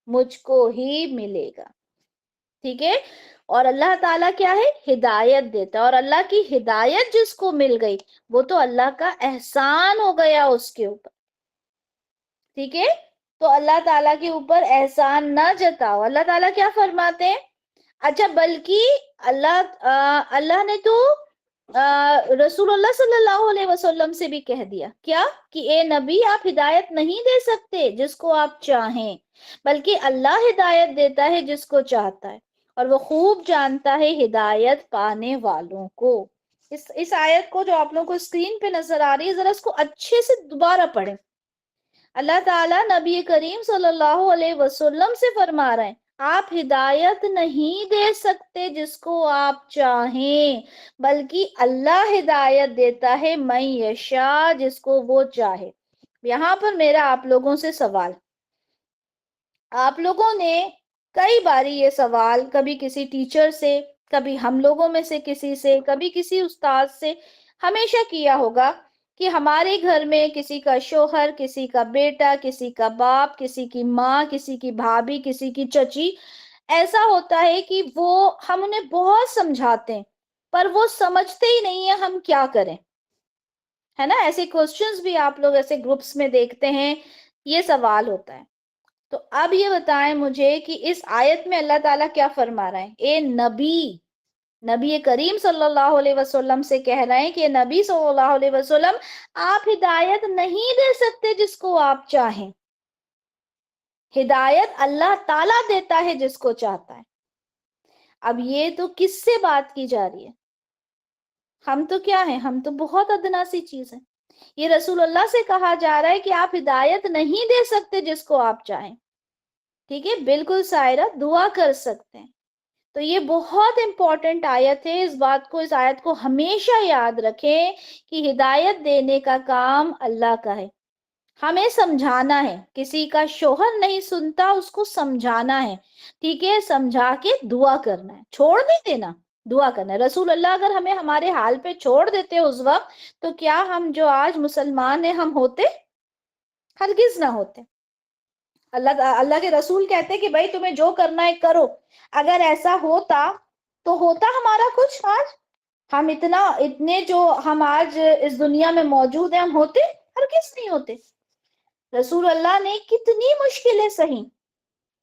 Speaker 1: مجھ کو ہی ملے گا، ٹھیک ہے؟ اور اللہ تعالیٰ کیا ہے؟ ہدایت دیتا ہے، اور اللہ کی ہدایت جس کو مل گئی وہ تو اللہ کا احسان ہو گیا اس کے اوپر، ٹھیک ہے؟ تو اللہ تعالیٰ کے اوپر احسان نہ جتاؤ. اللہ تعالیٰ کیا فرماتے ہیں؟ اچھا بلکہ اللہ نے تو رسول اللہ صلی اللہ علیہ وسلم سے بھی کہہ دیا کیا کہ اے نبی آپ ہدایت نہیں دے سکتے جس کو آپ چاہیں، بلکہ اللہ ہدایت دیتا ہے جس کو چاہتا ہے، اور وہ خوب جانتا ہے ہدایت پانے والوں کو. اس آیت کو جو آپ لوگوں کو اسکرین پہ نظر آ رہی ہے ذرا اس کو اچھے سے دوبارہ پڑھیں. اللہ تعالیٰ نبی کریم صلی اللہ علیہ وسلم سے فرما رہے ہیں آپ ہدایت نہیں دے سکتے جس کو آپ چاہیں، بلکہ اللہ ہدایت دیتا ہے من یشاء جس کو وہ چاہے. یہاں پر میرا آپ لوگوں سے سوال، آپ لوگوں نے کئی باری یہ سوال کبھی کسی ٹیچر سے، کبھی ہم لوگوں میں سے کسی سے، کبھی کسی استاد سے ہمیشہ کیا ہوگا کہ ہمارے گھر میں کسی کا شوہر، کسی کا بیٹا، کسی کا باپ، کسی کی ماں، کسی کی بھابھی، کسی کی چچی ایسا ہوتا ہے کہ وہ ہم انہیں بہت سمجھاتے ہیں پر وہ سمجھتے ہی نہیں ہیں ہم کیا کریں، ہے نا؟ ایسے کوسچنز بھی آپ لوگ ایسے گروپس میں دیکھتے ہیں، یہ سوال ہوتا ہے. تو اب یہ بتائیں مجھے کہ اس آیت میں اللہ تعالیٰ کیا فرما رہے ہیں؟ اے نبی کریم صلی اللہ علیہ وسلم سے کہہ رہے ہیں کہ نبی صلی اللہ علیہ وسلم آپ ہدایت نہیں دے سکتے جس کو آپ چاہیں، ہدایت اللہ تعالیٰ دیتا ہے جس کو چاہتا ہے. اب یہ تو کس سے بات کی جا رہی ہے؟ ہم تو کیا ہیں؟ ہم تو بہت ادنا سی چیز ہے. یہ رسول اللہ سے کہا جا رہا ہے کہ آپ ہدایت نہیں دے سکتے جس کو آپ چاہیں، ٹھیک ہے؟ بالکل سائرہ دعا کر سکتے ہیں. تو یہ بہت امپورٹنٹ آیت ہے، اس بات کو، اس آیت کو ہمیشہ یاد رکھیں کہ ہدایت دینے کا کام اللہ کا ہے، ہمیں سمجھانا ہے. کسی کا شوہر نہیں سنتا اس کو سمجھانا ہے، ٹھیک ہے؟ سمجھا کے دعا کرنا ہے، چھوڑ نہیں دینا، دعا کرنا ہے. رسول اللہ اگر ہمیں ہمارے حال پہ چھوڑ دیتے اس وقت تو کیا ہم جو آج مسلمان ہیں ہم ہوتے؟ ہرگز نہ ہوتے. اللہ کے رسول کہتے کہ بھائی تمہیں جو کرنا ہے کرو. اگر ایسا ہوتا تو ہوتا ہمارا کچھ آج؟ ہم اتنے جو ہم آج اس دنیا میں موجود ہیں ہم ہوتے؟ ہرگز نہیں ہوتے. رسول اللہ نے کتنی مشکلیں سہی،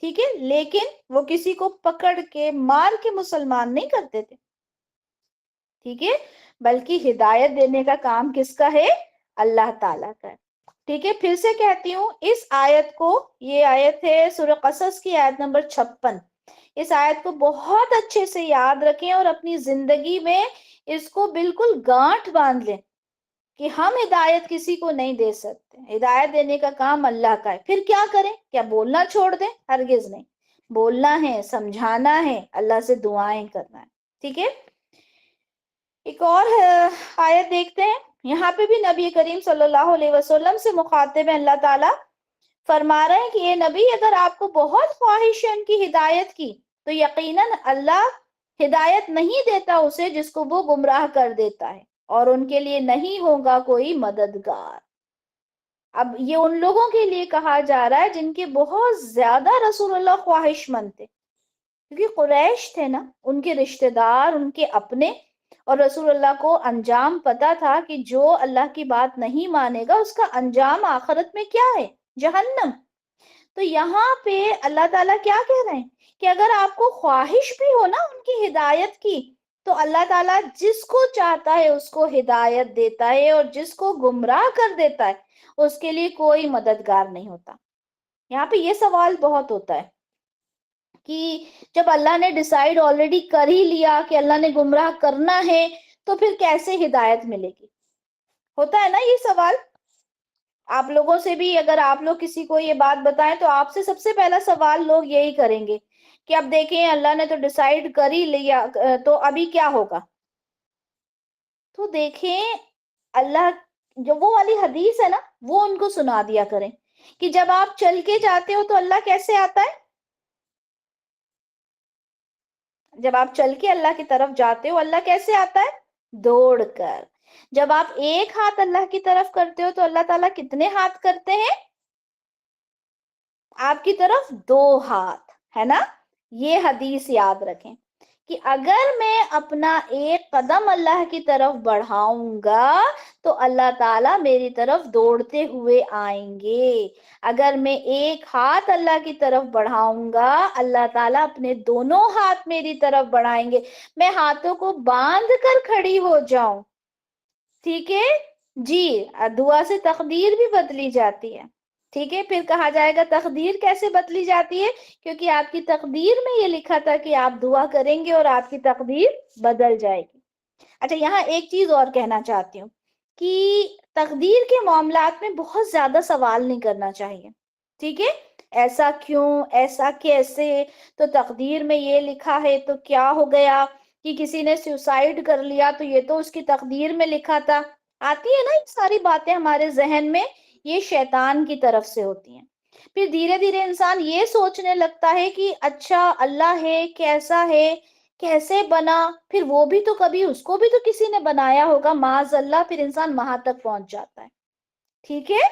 Speaker 1: ٹھیک ہے، لیکن وہ کسی کو پکڑ کے مار کے مسلمان نہیں کرتے تھے، ٹھیک ہے؟ بلکہ ہدایت دینے کا کام کس کا ہے؟ اللہ تعالیٰ کا ہے، ٹھیک ہے، پھر سے کہتی ہوں اس آیت کو، یہ آیت ہے سورہ قصص کی آیت نمبر 56، اس آیت کو بہت اچھے سے یاد رکھیں اور اپنی زندگی میں اس کو بالکل گانٹھ باندھ لیں کہ ہم ہدایت کسی کو نہیں دے سکتے، ہدایت دینے کا کام اللہ کا ہے۔ پھر کیا کریں؟ کیا بولنا چھوڑ دیں؟ ہرگز نہیں، بولنا ہے، سمجھانا ہے، اللہ سے دعائیں کرنا ہے، ٹھیک ہے۔ ایک اور آیت دیکھتے ہیں، یہاں پہ بھی نبی کریم صلی اللہ علیہ وسلم سے مخاطب ہے اللہ تعالیٰ، فرما رہے ہیں کہ یہ نبی اگر آپ کو بہت خواہش ہے ان کی ہدایت کی تو یقیناً اللہ ہدایت نہیں دیتا اسے جس کو وہ گمراہ کر دیتا ہے، اور ان کے لیے نہیں ہوگا کوئی مددگار۔ اب یہ ان لوگوں کے لیے کہا جا رہا ہے جن کے بہت زیادہ رسول اللہ خواہش مند تھے، کیونکہ قریش تھے نا، ان کے رشتہ دار، ان کے اپنے، اور رسول اللہ کو انجام پتا تھا کہ جو اللہ کی بات نہیں مانے گا اس کا انجام آخرت میں کیا ہے؟ جہنم۔ تو یہاں پہ اللہ تعالیٰ کیا کہہ رہے ہیں کہ اگر آپ کو خواہش بھی ہو نا ان کی ہدایت کی تو اللہ تعالیٰ جس کو چاہتا ہے اس کو ہدایت دیتا ہے، اور جس کو گمراہ کر دیتا ہے اس کے لیے کوئی مددگار نہیں ہوتا۔ یہاں پہ یہ سوال بہت ہوتا ہے کہ جب اللہ نے ڈیسائیڈ آلریڈی کر ہی لیا کہ اللہ نے گمراہ کرنا ہے تو پھر کیسے ہدایت ملے گی؟ ہوتا ہے نا یہ سوال آپ لوگوں سے بھی، اگر آپ لوگ کسی کو یہ بات بتائیں تو آپ سے سب سے پہلا سوال لوگ یہی کریں گے کہ اب دیکھیں اللہ نے تو ڈیسائیڈ کر ہی لیا تو ابھی کیا ہوگا؟ تو دیکھیں اللہ جو وہ والی حدیث ہے نا وہ ان کو سنا دیا کریں کہ جب آپ چل کے جاتے ہو تو اللہ کیسے آتا ہے؟ جب آپ چل کے اللہ کی طرف جاتے ہو اللہ کیسے آتا ہے؟ دوڑ کر۔ جب آپ ایک ہاتھ اللہ کی طرف کرتے ہو تو اللہ تعالیٰ کتنے ہاتھ کرتے ہیں آپ کی طرف؟ 2 ہاتھ، ہے نا؟ یہ حدیث یاد رکھیں کہ اگر میں اپنا ایک قدم اللہ کی طرف بڑھاؤں گا تو اللہ تعالیٰ میری طرف دوڑتے ہوئے آئیں گے، اگر میں ایک ہاتھ اللہ کی طرف بڑھاؤں گا اللہ تعالیٰ اپنے دونوں ہاتھ میری طرف بڑھائیں گے، میں ہاتھوں کو باندھ کر کھڑی ہو جاؤں، ٹھیک ہے جی۔ دعا سے تقدیر بھی بدلی جاتی ہے، ٹھیک ہے۔ پھر کہا جائے گا تقدیر کیسے بدلی جاتی ہے؟ کیونکہ آپ کی تقدیر میں یہ لکھا تھا کہ آپ دعا کریں گے اور آپ کی تقدیر بدل جائے گی۔ اچھا یہاں ایک چیز اور کہنا چاہتی ہوں کہ تقدیر کے معاملات میں بہت زیادہ سوال نہیں کرنا چاہیے، ٹھیک ہے؟ ایسا کیوں، ایسا کیسے، تو تقدیر میں یہ لکھا ہے تو کیا ہو گیا، کہ کسی نے سوسائڈ کر لیا تو یہ تو اس کی تقدیر میں لکھا تھا۔ آتی ہے نا یہ ساری باتیں ہمارے ذہن میں، یہ شیطان کی طرف سے ہوتی ہیں۔ پھر دھیرے دھیرے انسان یہ سوچنے لگتا ہے کہ اچھا اللہ ہے، کیسا ہے، کیسے بنا، پھر وہ بھی تو کبھی اس کو بھی تو کسی نے بنایا ہوگا معاذ اللہ، پھر انسان وہاں تک پہنچ جاتا ہے، ٹھیک ہے؟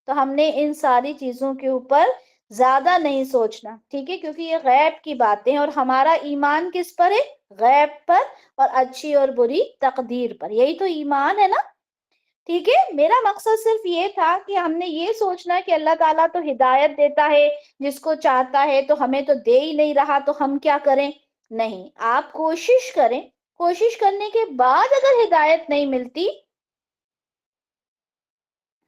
Speaker 1: تو ہم نے ان ساری چیزوں کے اوپر زیادہ نہیں سوچنا، ٹھیک ہے؟ کیونکہ یہ غیب کی باتیں، اور ہمارا ایمان کس پر ہے؟ غیب پر اور اچھی اور بری تقدیر پر، یہی تو ایمان ہے نا، ٹھیک ہے؟ میرا مقصد صرف یہ تھا کہ ہم نے یہ سوچنا کہ اللہ تعالیٰ تو ہدایت دیتا ہے جس کو چاہتا ہے، تو ہمیں تو دے ہی نہیں رہا تو ہم کیا کریں؟ نہیں، آپ کوشش کریں، کوشش کرنے کے بعد اگر ہدایت نہیں ملتی،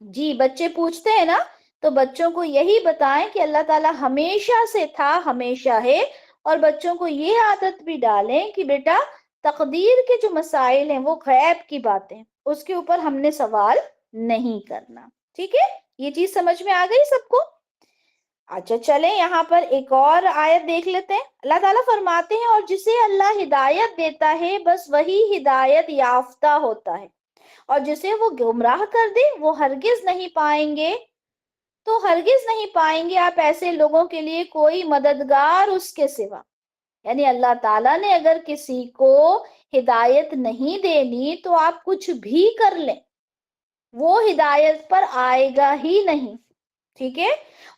Speaker 1: جی بچے پوچھتے ہیں نا، تو بچوں کو یہی بتائیں کہ اللہ تعالیٰ ہمیشہ سے تھا، ہمیشہ ہے، اور بچوں کو یہ عادت بھی ڈالیں کہ بیٹا تقدیر کے جو مسائل ہیں وہ غیب کی باتیں، اس کے اوپر ہم نے سوال نہیں کرنا، ٹھیک ہے؟ یہ چیز سمجھ میں آ گئی سب کو؟ اچھا چلیں یہاں پر ایک اور آیت دیکھ لیتے ہیں۔ اللہ تعالیٰ فرماتے ہیں اور جسے اللہ ہدایت دیتا ہے بس وہی ہدایت یافتہ ہوتا ہے، اور جسے وہ گمراہ کر دے وہ ہرگز نہیں پائیں گے، تو ہرگز نہیں پائیں گے آپ ایسے لوگوں کے لیے کوئی مددگار اس کے سوا۔ یعنی اللہ تعالیٰ نے اگر کسی کو ہدایت نہیں دینی تو آپ کچھ بھی کر لیں وہ ہدایت پر آئے گا ہی نہیں، ٹھیک ہے؟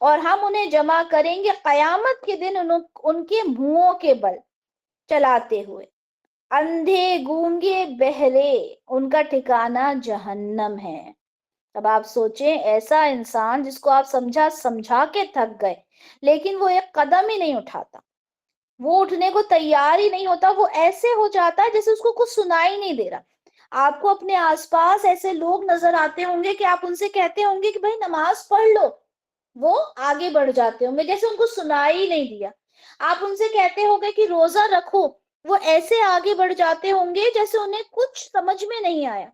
Speaker 1: اور ہم انہیں جمع کریں گے قیامت کے دن ان کے منہوں کے بل چلاتے ہوئے، اندھے گونگے بہرے، ان کا ٹھکانہ جہنم ہے۔ اب آپ سوچیں ایسا انسان جس کو آپ سمجھا کے تھک گئے لیکن وہ ایک قدم ہی نہیں اٹھاتا، وہ اٹھنے کو تیار ہی نہیں ہوتا، وہ ایسے ہو جاتا ہے جیسے اس کو کچھ سنائی نہیں دے رہا۔ آپ کو اپنے آس پاس ایسے لوگ نظر آتے ہوں گے کہ آپ ان سے کہتے ہوں گے کہ بھائی نماز پڑھ لو، وہ آگے بڑھ جاتے ہوں گے جیسے ان کو سنائی نہیں دیا. آپ ان سے کہتے ہوں گے کہ روزہ رکھو، وہ ایسے آگے بڑھ جاتے ہوں گے جیسے انہیں کچھ سمجھ میں نہیں آیا.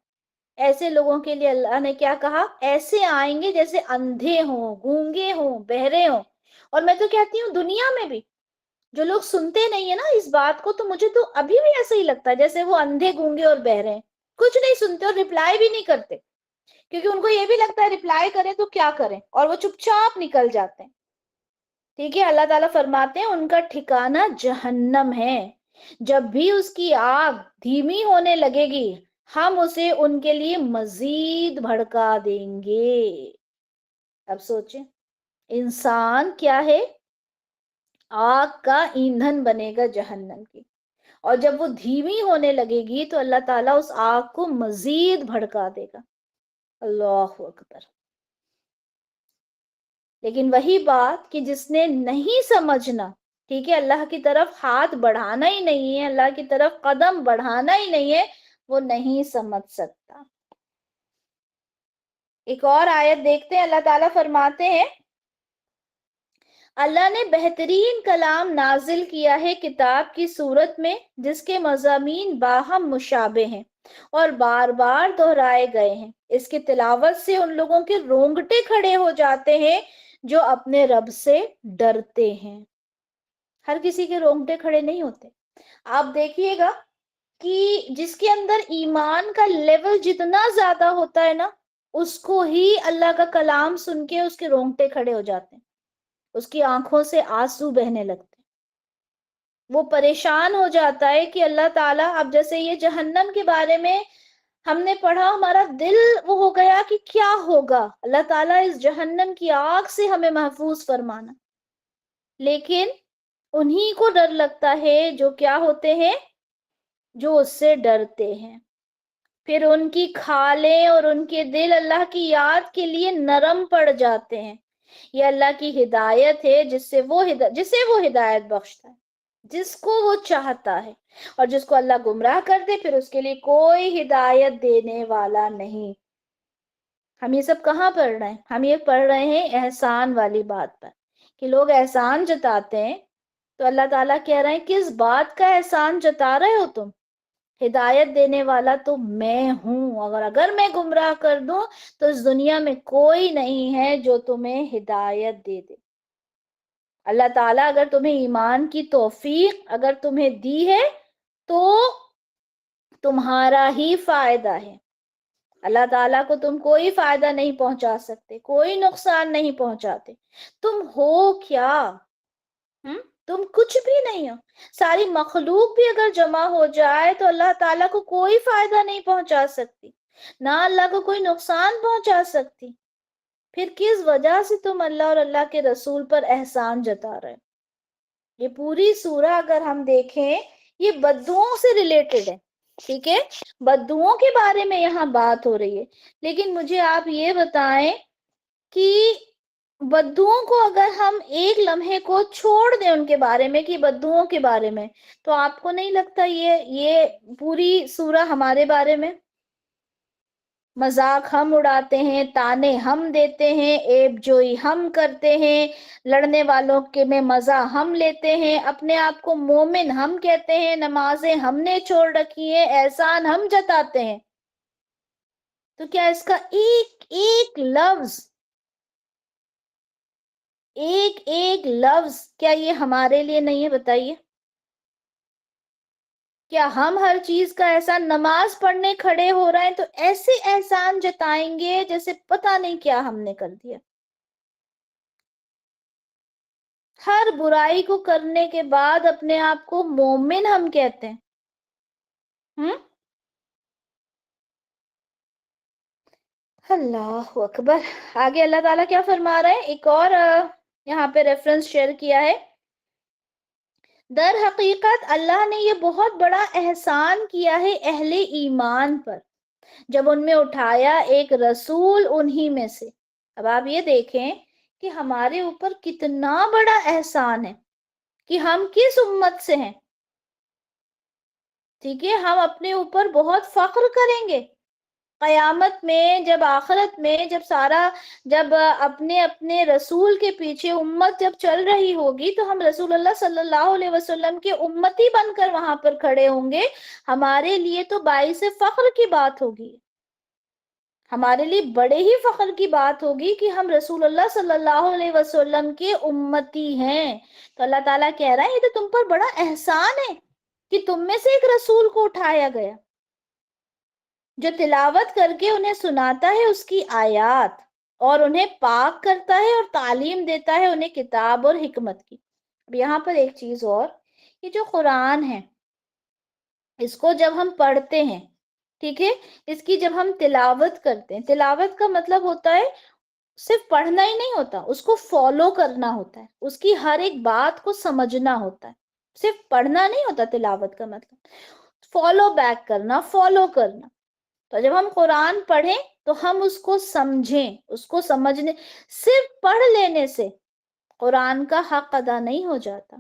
Speaker 1: ایسے لوگوں کے لیے اللہ نے کیا کہا؟ ایسے آئیں گے جیسے اندھے ہوں، گونگے ہوں، بہرے ہوں. اور میں تو کہتی ہوں دنیا میں بھی جو لوگ سنتے نہیں ہیں نا اس بات کو، تو مجھے تو ابھی بھی ایسا ہی لگتا ہے جیسے وہ اندھے گونگے اور بہرے ہیں، کچھ نہیں سنتے اور رپلائی بھی نہیں کرتے، کیونکہ ان کو یہ بھی لگتا ہے رپلائی کریں تو کیا کریں، اور وہ چپ چاپ نکل جاتے ہیں. ٹھیک ہے، اللہ تعالیٰ فرماتے ہیں ان کا ٹھکانہ جہنم ہے، جب بھی اس کی آگ دھیمی ہونے لگے گی ہم اسے ان کے لیے مزید بھڑکا دیں گے. اب سوچیں، انسان کیا ہے؟ آگ کا ایندھن بنے گا جہنم کی، اور جب وہ دھیمی ہونے لگے گی تو اللہ تعالیٰ اس آگ کو مزید بھڑکا دے گا. اللہ اکبر. لیکن وہی بات کہ جس نے نہیں سمجھنا، ٹھیک ہے، اللہ کی طرف ہاتھ بڑھانا ہی نہیں ہے، اللہ کی طرف قدم بڑھانا ہی نہیں ہے، وہ نہیں سمجھ سکتا. ایک اور آیت دیکھتے ہیں، اللہ تعالیٰ فرماتے ہیں اللہ نے بہترین کلام نازل کیا ہے کتاب کی صورت میں جس کے مضامین باہم مشابہ ہیں اور بار بار دہرائے گئے ہیں. اس کی تلاوت سے ان لوگوں کے رونگٹے کھڑے ہو جاتے ہیں جو اپنے رب سے ڈرتے ہیں. ہر کسی کے رونگٹے کھڑے نہیں ہوتے. آپ دیکھیے گا کہ جس کے اندر ایمان کا لیول جتنا زیادہ ہوتا ہے نا، اس کو ہی اللہ کا کلام سن کے اس کے رونگٹے کھڑے ہو جاتے ہیں، اس کی آنکھوں سے آنسو بہنے لگتے ہیں، وہ پریشان ہو جاتا ہے کہ اللہ تعالیٰ، اب جیسے یہ جہنم کے بارے میں ہم نے پڑھا، ہمارا دل وہ ہو گیا کہ کیا ہوگا، اللہ تعالیٰ اس جہنم کی آگ سے ہمیں محفوظ فرمانا. لیکن انہی کو ڈر لگتا ہے جو کیا ہوتے ہیں؟ جو اس سے ڈرتے ہیں. پھر ان کی کھالیں اور ان کے دل اللہ کی یاد کے لیے نرم پڑ جاتے ہیں. یہ اللہ کی ہدایت ہے جسے وہ ہدایت بخشتا ہے، جس کو وہ چاہتا ہے، اور جس کو اللہ گمراہ کر دے پھر اس کے لیے کوئی ہدایت دینے والا نہیں. ہم یہ سب کہاں پڑھ رہے ہیں؟ ہم یہ پڑھ رہے ہیں احسان والی بات پر، کہ لوگ احسان جتاتے ہیں تو اللہ تعالیٰ کہہ رہے ہیں کس بات کا احسان جتا رہے ہو تم؟ ہدایت دینے والا تو میں ہوں، اگر میں گمراہ کر دوں تو اس دنیا میں کوئی نہیں ہے جو تمہیں ہدایت دے دے. اللہ تعالیٰ اگر تمہیں ایمان کی توفیق اگر تمہیں دی ہے تو تمہارا ہی فائدہ ہے. اللہ تعالیٰ کو تم کوئی فائدہ نہیں پہنچا سکتے، کوئی نقصان نہیں پہنچاتے. تم ہو کیا؟ تم کچھ بھی نہیں ہو. ساری مخلوق بھی اگر جمع ہو جائے تو اللہ تعالیٰ کو کوئی فائدہ نہیں پہنچا سکتی، نہ اللہ کو کوئی نقصان پہنچا سکتی. پھر کس وجہ سے تم اللہ اور اللہ کے رسول پر احسان جتا رہے؟ یہ پوری سورہ اگر ہم دیکھیں یہ بددعاؤں سے ریلیٹڈ ہے. ٹھیک ہے، بددعاؤں کے بارے میں یہاں بات ہو رہی ہے. لیکن مجھے آپ یہ بتائیں کہ بددعاؤں کو اگر ہم ایک لمحے کو چھوڑ دیں ان کے بارے میں، کہ بددعاؤں کے بارے میں، تو آپ کو نہیں لگتا یہ پوری سورہ ہمارے بارے میں؟ مذاق ہم اڑاتے ہیں، تانے ہم دیتے ہیں، عیب جوئی ہم کرتے ہیں، لڑنے والوں کے میں مزہ ہم لیتے ہیں، اپنے آپ کو مومن ہم کہتے ہیں، نمازیں ہم نے چھوڑ رکھی ہیں، احسان ہم جتاتے ہیں. تو کیا اس کا ایک لفظ کیا یہ ہمارے لیے نہیں ہے؟ بتائیے. کیا ہم ہر چیز کا احسان، نماز پڑھنے کھڑے ہو رہے ہیں تو ایسے احسان جتائیں گے جیسے پتہ نہیں کیا ہم نے کر دیا؟ ہر برائی کو کرنے کے بعد اپنے آپ کو مومن ہم کہتے ہیں. اللہ اکبر. آگے اللہ تعالیٰ کیا فرما رہے ہیں؟ ایک اور یہاں پہ ریفرنس شیئر کیا ہے. در حقیقت اللہ نے یہ بہت بڑا احسان کیا ہے اہل ایمان پر جب ان میں اٹھایا ایک رسول انہی میں سے. اب آپ یہ دیکھیں کہ ہمارے اوپر کتنا بڑا احسان ہے کہ ہم کس امت سے ہیں؟ ٹھیک ہے، ہم اپنے اوپر بہت فخر کریں گے قیامت میں، جب آخرت میں، جب اپنے اپنے رسول کے پیچھے امت جب چل رہی ہوگی تو ہم رسول اللہ صلی اللہ علیہ وسلم کے امتی بن کر وہاں پر کھڑے ہوں گے. ہمارے لیے تو باعث فخر کی بات ہوگی، ہمارے لیے بڑے ہی فخر کی بات ہوگی کہ ہم رسول اللہ صلی اللہ علیہ وسلم کے امتی ہیں. تو اللہ تعالیٰ کہہ رہا ہے یہ تو تم پر بڑا احسان ہے کہ تم میں سے ایک رسول کو اٹھایا گیا جو تلاوت کر کے انہیں سناتا ہے اس کی آیات، اور انہیں پاک کرتا ہے اور تعلیم دیتا ہے انہیں کتاب اور حکمت کی. اب یہاں پر ایک چیز اور، یہ جو قرآن ہے اس کو جب ہم پڑھتے ہیں، ٹھیک ہے، اس کی جب ہم تلاوت کرتے ہیں، تلاوت کا مطلب ہوتا ہے صرف پڑھنا ہی نہیں ہوتا، اس کو فالو کرنا ہوتا ہے، اس کی ہر ایک بات کو سمجھنا ہوتا ہے. صرف پڑھنا نہیں ہوتا تلاوت کا مطلب، فالو بیک کرنا، فالو کرنا. تو جب ہم قرآن پڑھیں تو ہم اس کو سمجھیں، اس کو سمجھنے، صرف پڑھ لینے سے قرآن کا حق ادا نہیں ہو جاتا.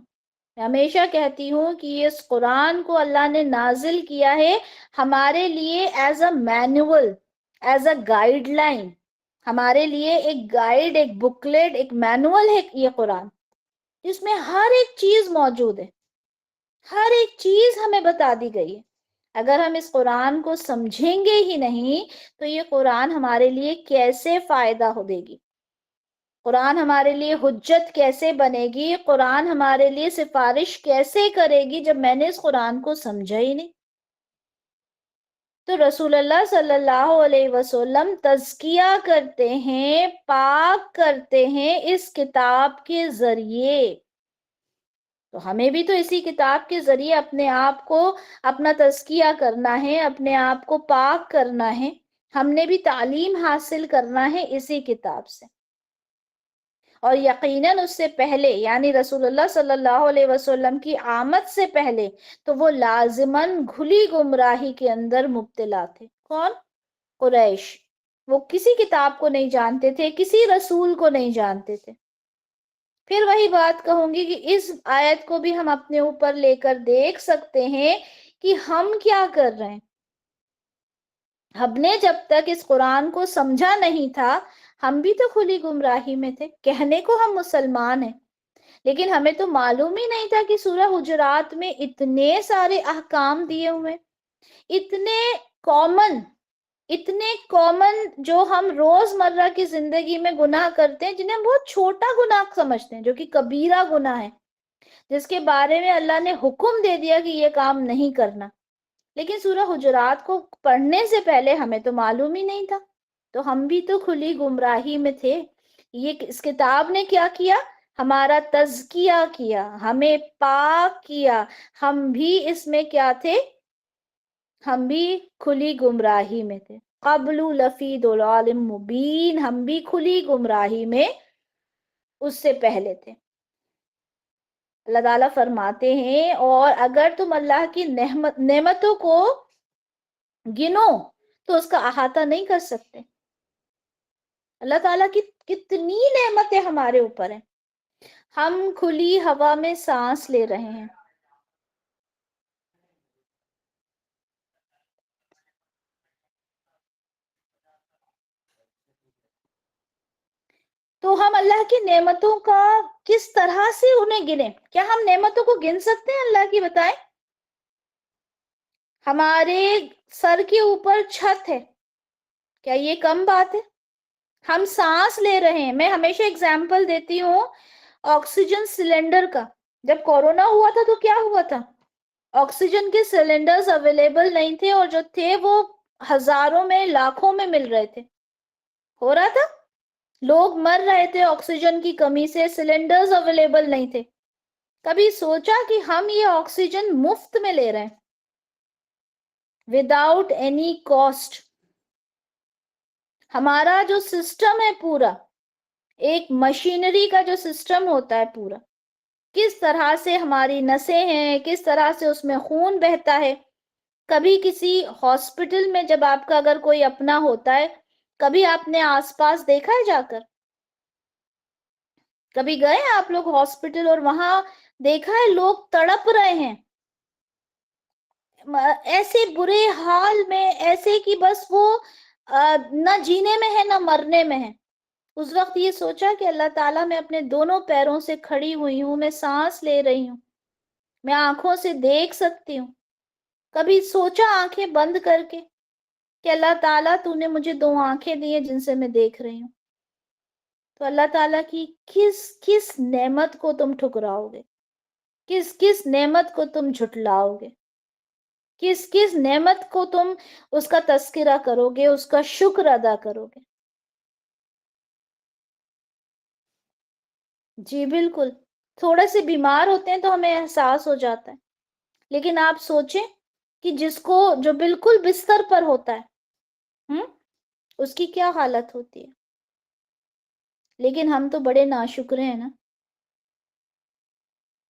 Speaker 1: میں ہمیشہ کہتی ہوں کہ اس قرآن کو اللہ نے نازل کیا ہے ہمارے لیے as a manual, as a guide line, ہمارے لیے ایک گائیڈ، ایک بکلیٹ، ایک مینول ہے یہ قرآن، جس میں ہر ایک چیز موجود ہے، ہر ایک چیز ہمیں بتا دی گئی ہے. اگر ہم اس قرآن کو سمجھیں گے ہی نہیں تو یہ قرآن ہمارے لیے کیسے فائدہ ہو دے گی، قرآن ہمارے لیے حجت کیسے بنے گی، قرآن ہمارے لیے سفارش کیسے کرے گی جب میں نے اس قرآن کو سمجھا ہی نہیں. تو رسول اللہ صلی اللہ علیہ وسلم تزکیہ کرتے ہیں، پاک کرتے ہیں اس کتاب کے ذریعے. تو ہمیں بھی تو اسی کتاب کے ذریعے اپنے آپ کو، اپنا تزکیہ کرنا ہے، اپنے آپ کو پاک کرنا ہے. ہم نے بھی تعلیم حاصل کرنا ہے اسی کتاب سے. اور یقیناً اس سے پہلے یعنی رسول اللہ صلی اللہ علیہ وسلم کی آمد سے پہلے تو وہ لازماً کھلی گمراہی کے اندر مبتلا تھے. کون؟ قریش. وہ کسی کتاب کو نہیں جانتے تھے، کسی رسول کو نہیں جانتے تھے. پھر وہی بات کہوں گی کہ اس آیت کو بھی ہم اپنے اوپر لے کر دیکھ سکتے ہیں کہ ہم کیا کر رہے ہیں. ہم نے جب تک اس قرآن کو سمجھا نہیں تھا ہم بھی تو کھلی گمراہی میں تھے. کہنے کو ہم مسلمان ہیں لیکن ہمیں تو معلوم ہی نہیں تھا کہ سورہ حجرات میں اتنے سارے احکام دیے ہوئے، اتنے کامن جو ہم روز مرہ کی زندگی میں گناہ کرتے ہیں، جنہیں ہم بہت چھوٹا گناہ سمجھتے ہیں، جو کہ کبیرہ گناہ ہے، جس کے بارے میں اللہ نے حکم دے دیا کہ یہ کام نہیں کرنا. لیکن سورہ حجرات کو پڑھنے سے پہلے ہمیں تو معلوم ہی نہیں تھا، تو ہم بھی تو کھلی گمراہی میں تھے. یہ اس کتاب نے کیا کیا؟ ہمارا تزکیہ کیا، ہمیں پاک کیا. ہم بھی اس میں کیا تھے؟ ہم بھی کھلی گمراہی میں تھے. قبل لفی ضلال مبین، ہم بھی کھلی گمراہی میں اس سے پہلے تھے. اللہ تعالیٰ فرماتے ہیں اور اگر تم اللہ کی نعمتوں کو گنو تو اس کا احاطہ نہیں کر سکتے. اللہ تعالیٰ کی کتنی نعمتیں ہمارے اوپر ہیں. ہم کھلی ہوا میں سانس لے رہے ہیں، تو ہم اللہ کی نعمتوں کا کس طرح سے انہیں گنیں؟ کیا ہم نعمتوں کو گن سکتے ہیں اللہ کی؟ بتائیں. ہمارے سر کے اوپر چھت ہے، کیا یہ کم بات ہے؟ ہم سانس لے رہے ہیں. میں ہمیشہ اگزامپل دیتی ہوں آکسیجن سلنڈر کا. جب کورونا ہوا تھا تو کیا ہوا تھا؟ آکسیجن کے سلنڈرز اویلیبل نہیں تھے، اور جو تھے وہ ہزاروں میں، لاکھوں میں مل رہے تھے. ہو رہا تھا، لوگ مر رہے تھے آکسیجن کی کمی سے، سلنڈرز اویلیبل نہیں تھے. کبھی سوچا کہ ہم یہ آکسیجن مفت میں لے رہے ہیں وداؤٹ اینی کاسٹ؟ ہمارا جو سسٹم ہے پورا، ایک مشینری کا جو سسٹم ہوتا ہے پورا، کس طرح سے ہماری نسیں ہیں، کس طرح سے اس میں خون بہتا ہے. کبھی کسی ہاسپٹل میں جب آپ کا اگر کوئی اپنا ہوتا ہے، کبھی آپ نے آس پاس دیکھا ہے جا کر؟ کبھی گئے آپ لوگ ہاسپٹل اور وہاں دیکھا ہے لوگ تڑپ رہے ہیں، ایسے برے حال میں، ایسے کہ بس وہ نہ جینے میں ہے نہ مرنے میں ہے. اس وقت یہ سوچا کہ اللہ تعالیٰ میں اپنے دونوں پیروں سے کھڑی ہوئی ہوں، میں سانس لے رہی ہوں، میں آنکھوں سے دیکھ سکتی ہوں. کبھی سوچا آنکھیں بند کر کے کہ اللہ تعالیٰ تو نے مجھے 2 آنکھیں دی ہیں جن سے میں دیکھ رہی ہوں. تو اللہ تعالیٰ کی کس کس نعمت کو تم ٹھکراؤ گے، کس کس نعمت کو تم جھٹلاؤ گے، کس کس نعمت کو تم اس کا تذکرہ کرو گے، اس کا شکر ادا کرو گے. جی بالکل. تھوڑے سے بیمار ہوتے ہیں تو ہمیں احساس ہو جاتا ہے، لیکن آپ سوچیں کہ جس کو جو بالکل بستر پر ہوتا ہے اس کی کیا حالت ہوتی ہے. لیکن ہم تو بڑے ناشکر ہیں نا.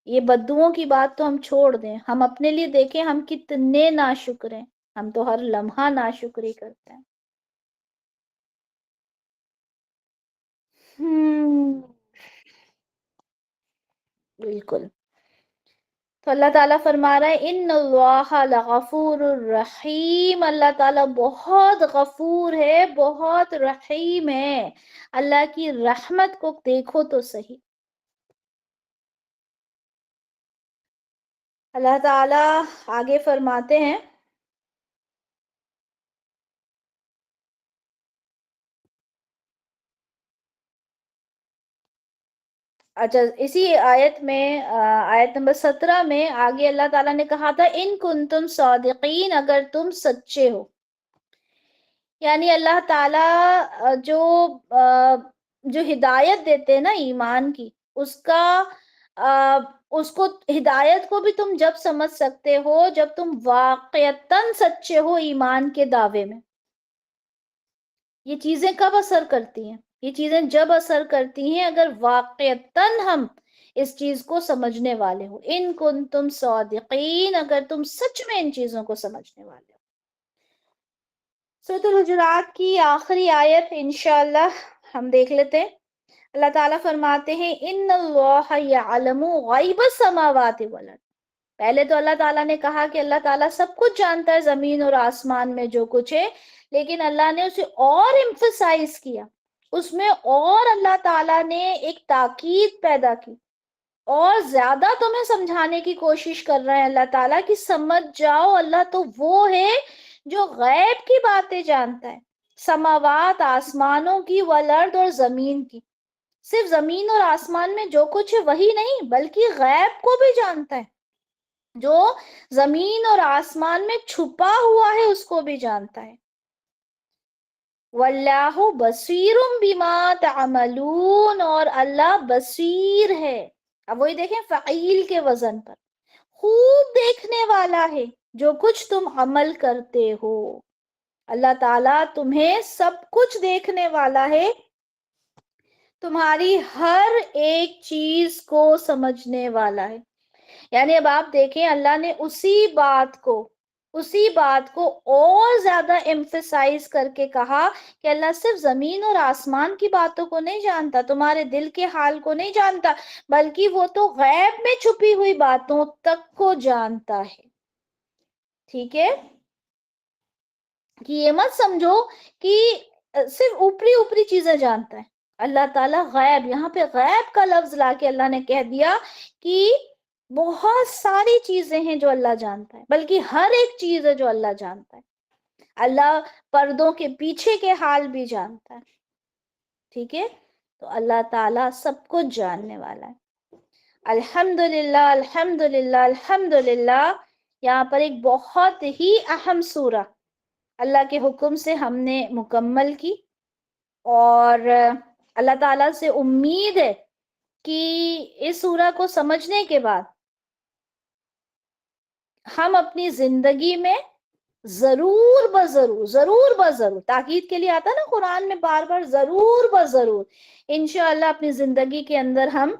Speaker 1: یہ بددعاؤں کی بات تو ہم چھوڑ دیں، ہم اپنے لیے دیکھیں ہم کتنے ناشکر ہیں. ہم تو ہر لمحہ ناشکری کرتے ہیں. بالکل. تو اللہ تعالیٰ فرما رہا ہے ان اللہ لغفور الرحیم، اللہ تعالیٰ بہت غفور ہے، بہت رحیم ہے. اللہ کی رحمت کو دیکھو تو صحیح. اللہ تعالیٰ آگے فرماتے ہیں اچھا اسی آیت میں آیت نمبر 17 میں آگے اللہ تعالیٰ نے کہا تھا ان کنتم صادقین، اگر تم سچے ہو. یعنی اللہ تعالیٰ جو ہدایت دیتے ہیں نا ایمان کی، اس کا اس کو ہدایت کو بھی تم جب سمجھ سکتے ہو جب تم واقعتاً سچے ہو ایمان کے دعوے میں. یہ چیزیں کب اثر کرتی ہیں؟ یہ چیزیں جب اثر کرتی ہیں اگر واقعتاً ہم اس چیز کو سمجھنے والے ہو. ان کنتم صادقین، اگر تم سچ میں ان چیزوں کو سمجھنے والے ہو. سورۃ الحجرات کی آخری آیت انشاءاللہ ہم دیکھ لیتے ہیں. اللہ تعالیٰ فرماتے ہیں ان اللہ یعلم غیب السماوات والارض. پہلے تو اللہ تعالیٰ نے کہا کہ اللہ تعالیٰ سب کچھ جانتا ہے زمین اور آسمان میں جو کچھ ہے، لیکن اللہ نے اسے اور ایمفسائز کیا، اس میں اور اللہ تعالیٰ نے ایک تاکید پیدا کی اور زیادہ تمہیں سمجھانے کی کوشش کر رہے ہیں اللہ تعالیٰ کہ سمجھ جاؤ اللہ تو وہ ہے جو غیب کی باتیں جانتا ہے، سماوات آسمانوں کی، والارض اور زمین کی. صرف زمین اور آسمان میں جو کچھ ہے وہی نہیں بلکہ غیب کو بھی جانتا ہے، جو زمین اور آسمان میں چھپا ہوا ہے اس کو بھی جانتا ہے. واللہ بصیر بما تعملون، اور اللہ بصیر ہے. اب وہی دیکھیں فعیل کے وزن پر، خوب دیکھنے والا ہے جو کچھ تم عمل کرتے ہو. اللہ تعالیٰ تمہیں سب کچھ دیکھنے والا ہے، تمہاری ہر ایک چیز کو سمجھنے والا ہے. یعنی اب آپ دیکھیں اللہ نے اسی بات کو اور زیادہ ایمفسائز کر کے کہا کہ اللہ صرف زمین اور آسمان کی باتوں کو نہیں جانتا، تمہارے دل کے حال کو نہیں جانتا، بلکہ وہ تو غیب میں چھپی ہوئی باتوں تک کو جانتا ہے. ٹھیک ہے کہ یہ مت سمجھو کہ صرف اوپری اوپری چیزیں جانتا ہے. اللہ تعالیٰ غیب، یہاں پہ غیب کا لفظ لا کے اللہ نے کہہ دیا کہ بہت ساری چیزیں ہیں جو اللہ جانتا ہے، بلکہ ہر ایک چیز ہے جو اللہ جانتا ہے. اللہ پردوں کے پیچھے کے حال بھی جانتا ہے. ٹھیک ہے تو اللہ تعالیٰ سب کچھ جاننے والا ہے. الحمدللہ الحمدللہ الحمدللہ. یہاں پر ایک بہت ہی اہم سورہ اللہ کے حکم سے ہم نے مکمل کی، اور اللہ تعالیٰ سے امید ہے کہ اس سورہ کو سمجھنے کے بعد ہم اپنی زندگی میں ضرور بضرور تاکید کے لیے آتا نا قرآن میں بار بار، ضرور بضرور انشاءاللہ اپنی زندگی کے اندر ہم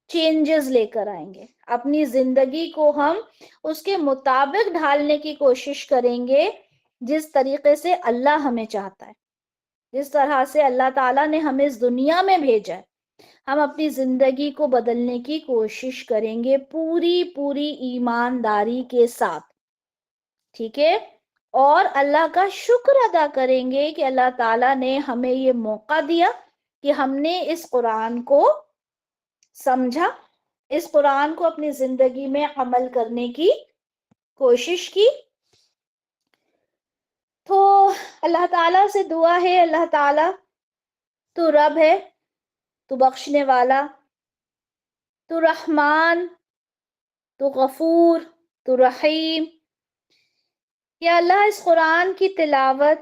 Speaker 1: چینجز لے کر آئیں گے. اپنی زندگی کو ہم اس کے مطابق ڈھالنے کی کوشش کریں گے جس طریقے سے اللہ ہمیں چاہتا ہے، جس طرح سے اللہ تعالیٰ نے ہمیں اس دنیا میں بھیجا ہے. ہم اپنی زندگی کو بدلنے کی کوشش کریں گے پوری ایمانداری کے ساتھ. ٹھیک ہے، اور اللہ کا شکر ادا کریں گے کہ اللہ تعالیٰ نے ہمیں یہ موقع دیا کہ ہم نے اس قرآن کو سمجھا، اس قرآن کو اپنی زندگی میں عمل کرنے کی کوشش کی۔ تو اللہ تعالیٰ سے دعا ہے، اللہ تعالیٰ تو رب ہے، تو بخشنے والا، تو رحمان، تو غفور، تو رحیم، یا اللہ اس قرآن کی تلاوت،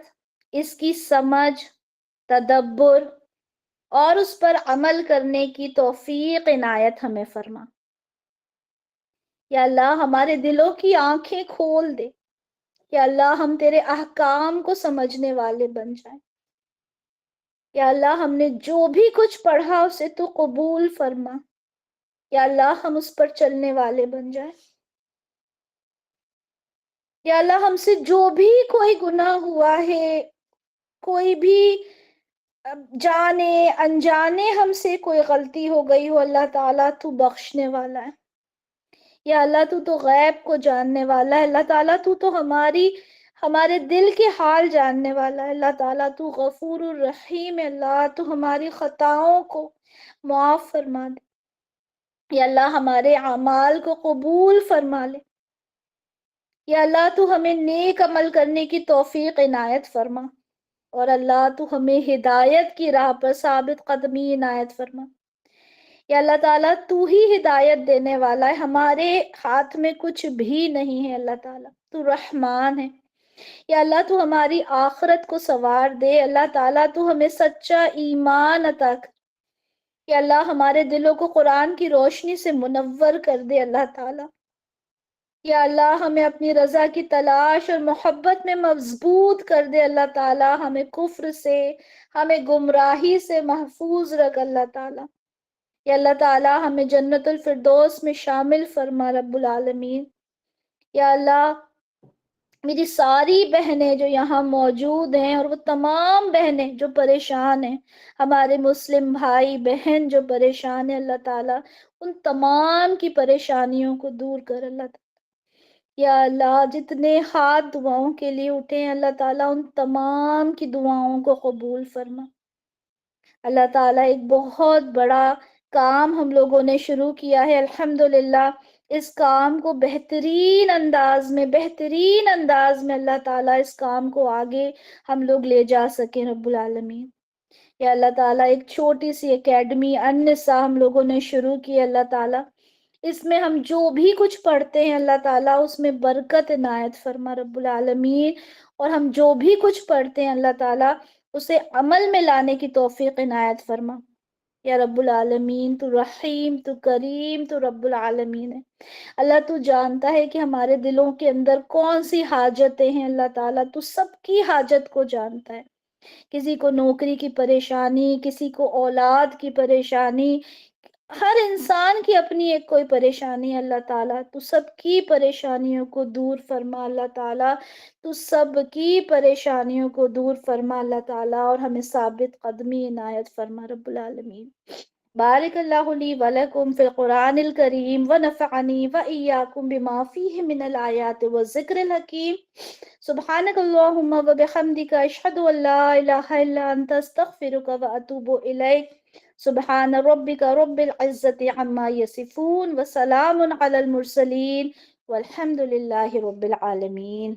Speaker 1: اس کی سمجھ، تدبر اور اس پر عمل کرنے کی توفیق عنایت ہمیں فرما۔ یا اللہ ہمارے دلوں کی آنکھیں کھول دے، یا اللہ ہم تیرے احکام کو سمجھنے والے بن جائیں۔ یا اللہ ہم نے جو بھی کچھ پڑھا اسے تو قبول فرما، یا اللہ ہم اس پر چلنے والے بن جائیں۔ یا اللہ ہم سے جو بھی کوئی گناہ ہوا ہے، کوئی بھی جانے انجانے ہم سے کوئی غلطی ہو گئی ہو، اللہ تعالیٰ تو بخشنے والا ہے۔ یا اللہ تو غیب کو جاننے والا ہے، اللہ تعالیٰ تو ہمارے دل کے حال جاننے والا ہے، اللہ تعالیٰ تو غفور الرحیم ہے، اللہ تو ہماری خطاؤں کو معاف فرما دے۔ یا اللہ ہمارے اعمال کو قبول فرما لے۔ یا اللہ تو ہمیں نیک عمل کرنے کی توفیق عنایت فرما، اور اللہ تو ہمیں ہدایت کی راہ پر ثابت قدمی عنایت فرما۔ یا اللہ تعالیٰ تو ہی ہدایت دینے والا ہے، ہمارے ہاتھ میں کچھ بھی نہیں ہے، اللہ تعالیٰ تو رحمان ہے۔ یا اللہ تو ہماری آخرت کو سنوار دے، اللہ تعالیٰ تو ہمیں سچا ایمان عطا کر۔ یا اللہ ہمارے دلوں کو قرآن کی روشنی سے منور کر دے، اللہ تعالیٰ۔ یا اللہ ہمیں اپنی رضا کی تلاش اور محبت میں مضبوط کر دے، اللہ تعالیٰ ہمیں کفر سے، ہمیں گمراہی سے محفوظ رکھ، اللہ تعالیٰ۔ یا اللہ تعالیٰ ہمیں جنت الفردوس میں شامل فرما، رب العالمین۔ یا اللہ میری ساری بہنیں جو یہاں موجود ہیں اور وہ تمام بہنیں جو پریشان ہیں، ہمارے مسلم بھائی بہن جو پریشان ہیں، اللہ تعالیٰ ان تمام کی پریشانیوں کو دور کر، اللہ تعالیٰ۔ یا اللہ جتنے ہاتھ دعاؤں کے لیے اٹھے ہیں، اللہ تعالیٰ ان تمام کی دعاؤں کو قبول فرما۔ اللہ تعالیٰ ایک بہت بڑا کام ہم لوگوں نے شروع کیا ہے، الحمدللہ اس کام کو بہترین انداز میں اللہ تعالیٰ اس کام کو آگے ہم لوگ لے جا سکیں، رب العالمین۔ یا اللہ تعالیٰ ایک چھوٹی سی اکیڈمی النساء ہم لوگوں نے شروع کی، اللہ تعالیٰ اس میں ہم جو بھی کچھ پڑھتے ہیں، اللہ تعالیٰ اس میں برکت عنایت فرما، رب العالمین۔ اور ہم جو بھی کچھ پڑھتے ہیں، اللہ تعالیٰ اسے عمل میں لانے کی توفیق عنایت فرما، یا رب العالمین۔ تو رحیم، تو کریم، تو رب العالمین ہے۔ اللہ تو جانتا ہے کہ ہمارے دلوں کے اندر کون سی حاجتیں ہیں، اللہ تعالیٰ تو سب کی حاجت کو جانتا ہے۔ کسی کو نوکری کی پریشانی، کسی کو اولاد کی پریشانی، ہر انسان کی اپنی ایک کوئی پریشانی ہے، اللہ تعالیٰ تو سب کی پریشانیوں کو دور فرما، اللہ تعالیٰ تو سب کی پریشانیوں کو دور فرما، اللہ تعالیٰ، اور ہمیں ثابت قدمی عنایت فرما، رب العالمین۔ بارک اللہ لی ولکم فی القرآن الکریم ونفعنی وإیاکم بما فیہ من الآیات والذکر الحکیم۔ سبحانک اللہم وبحمدک، اشہد ان لا الہ الا انت، استغفرک واتوب الیک۔ سبحان ربک رب العزت عما یصفون، وسلام علی المرسلین، والحمد للہ رب العالمین۔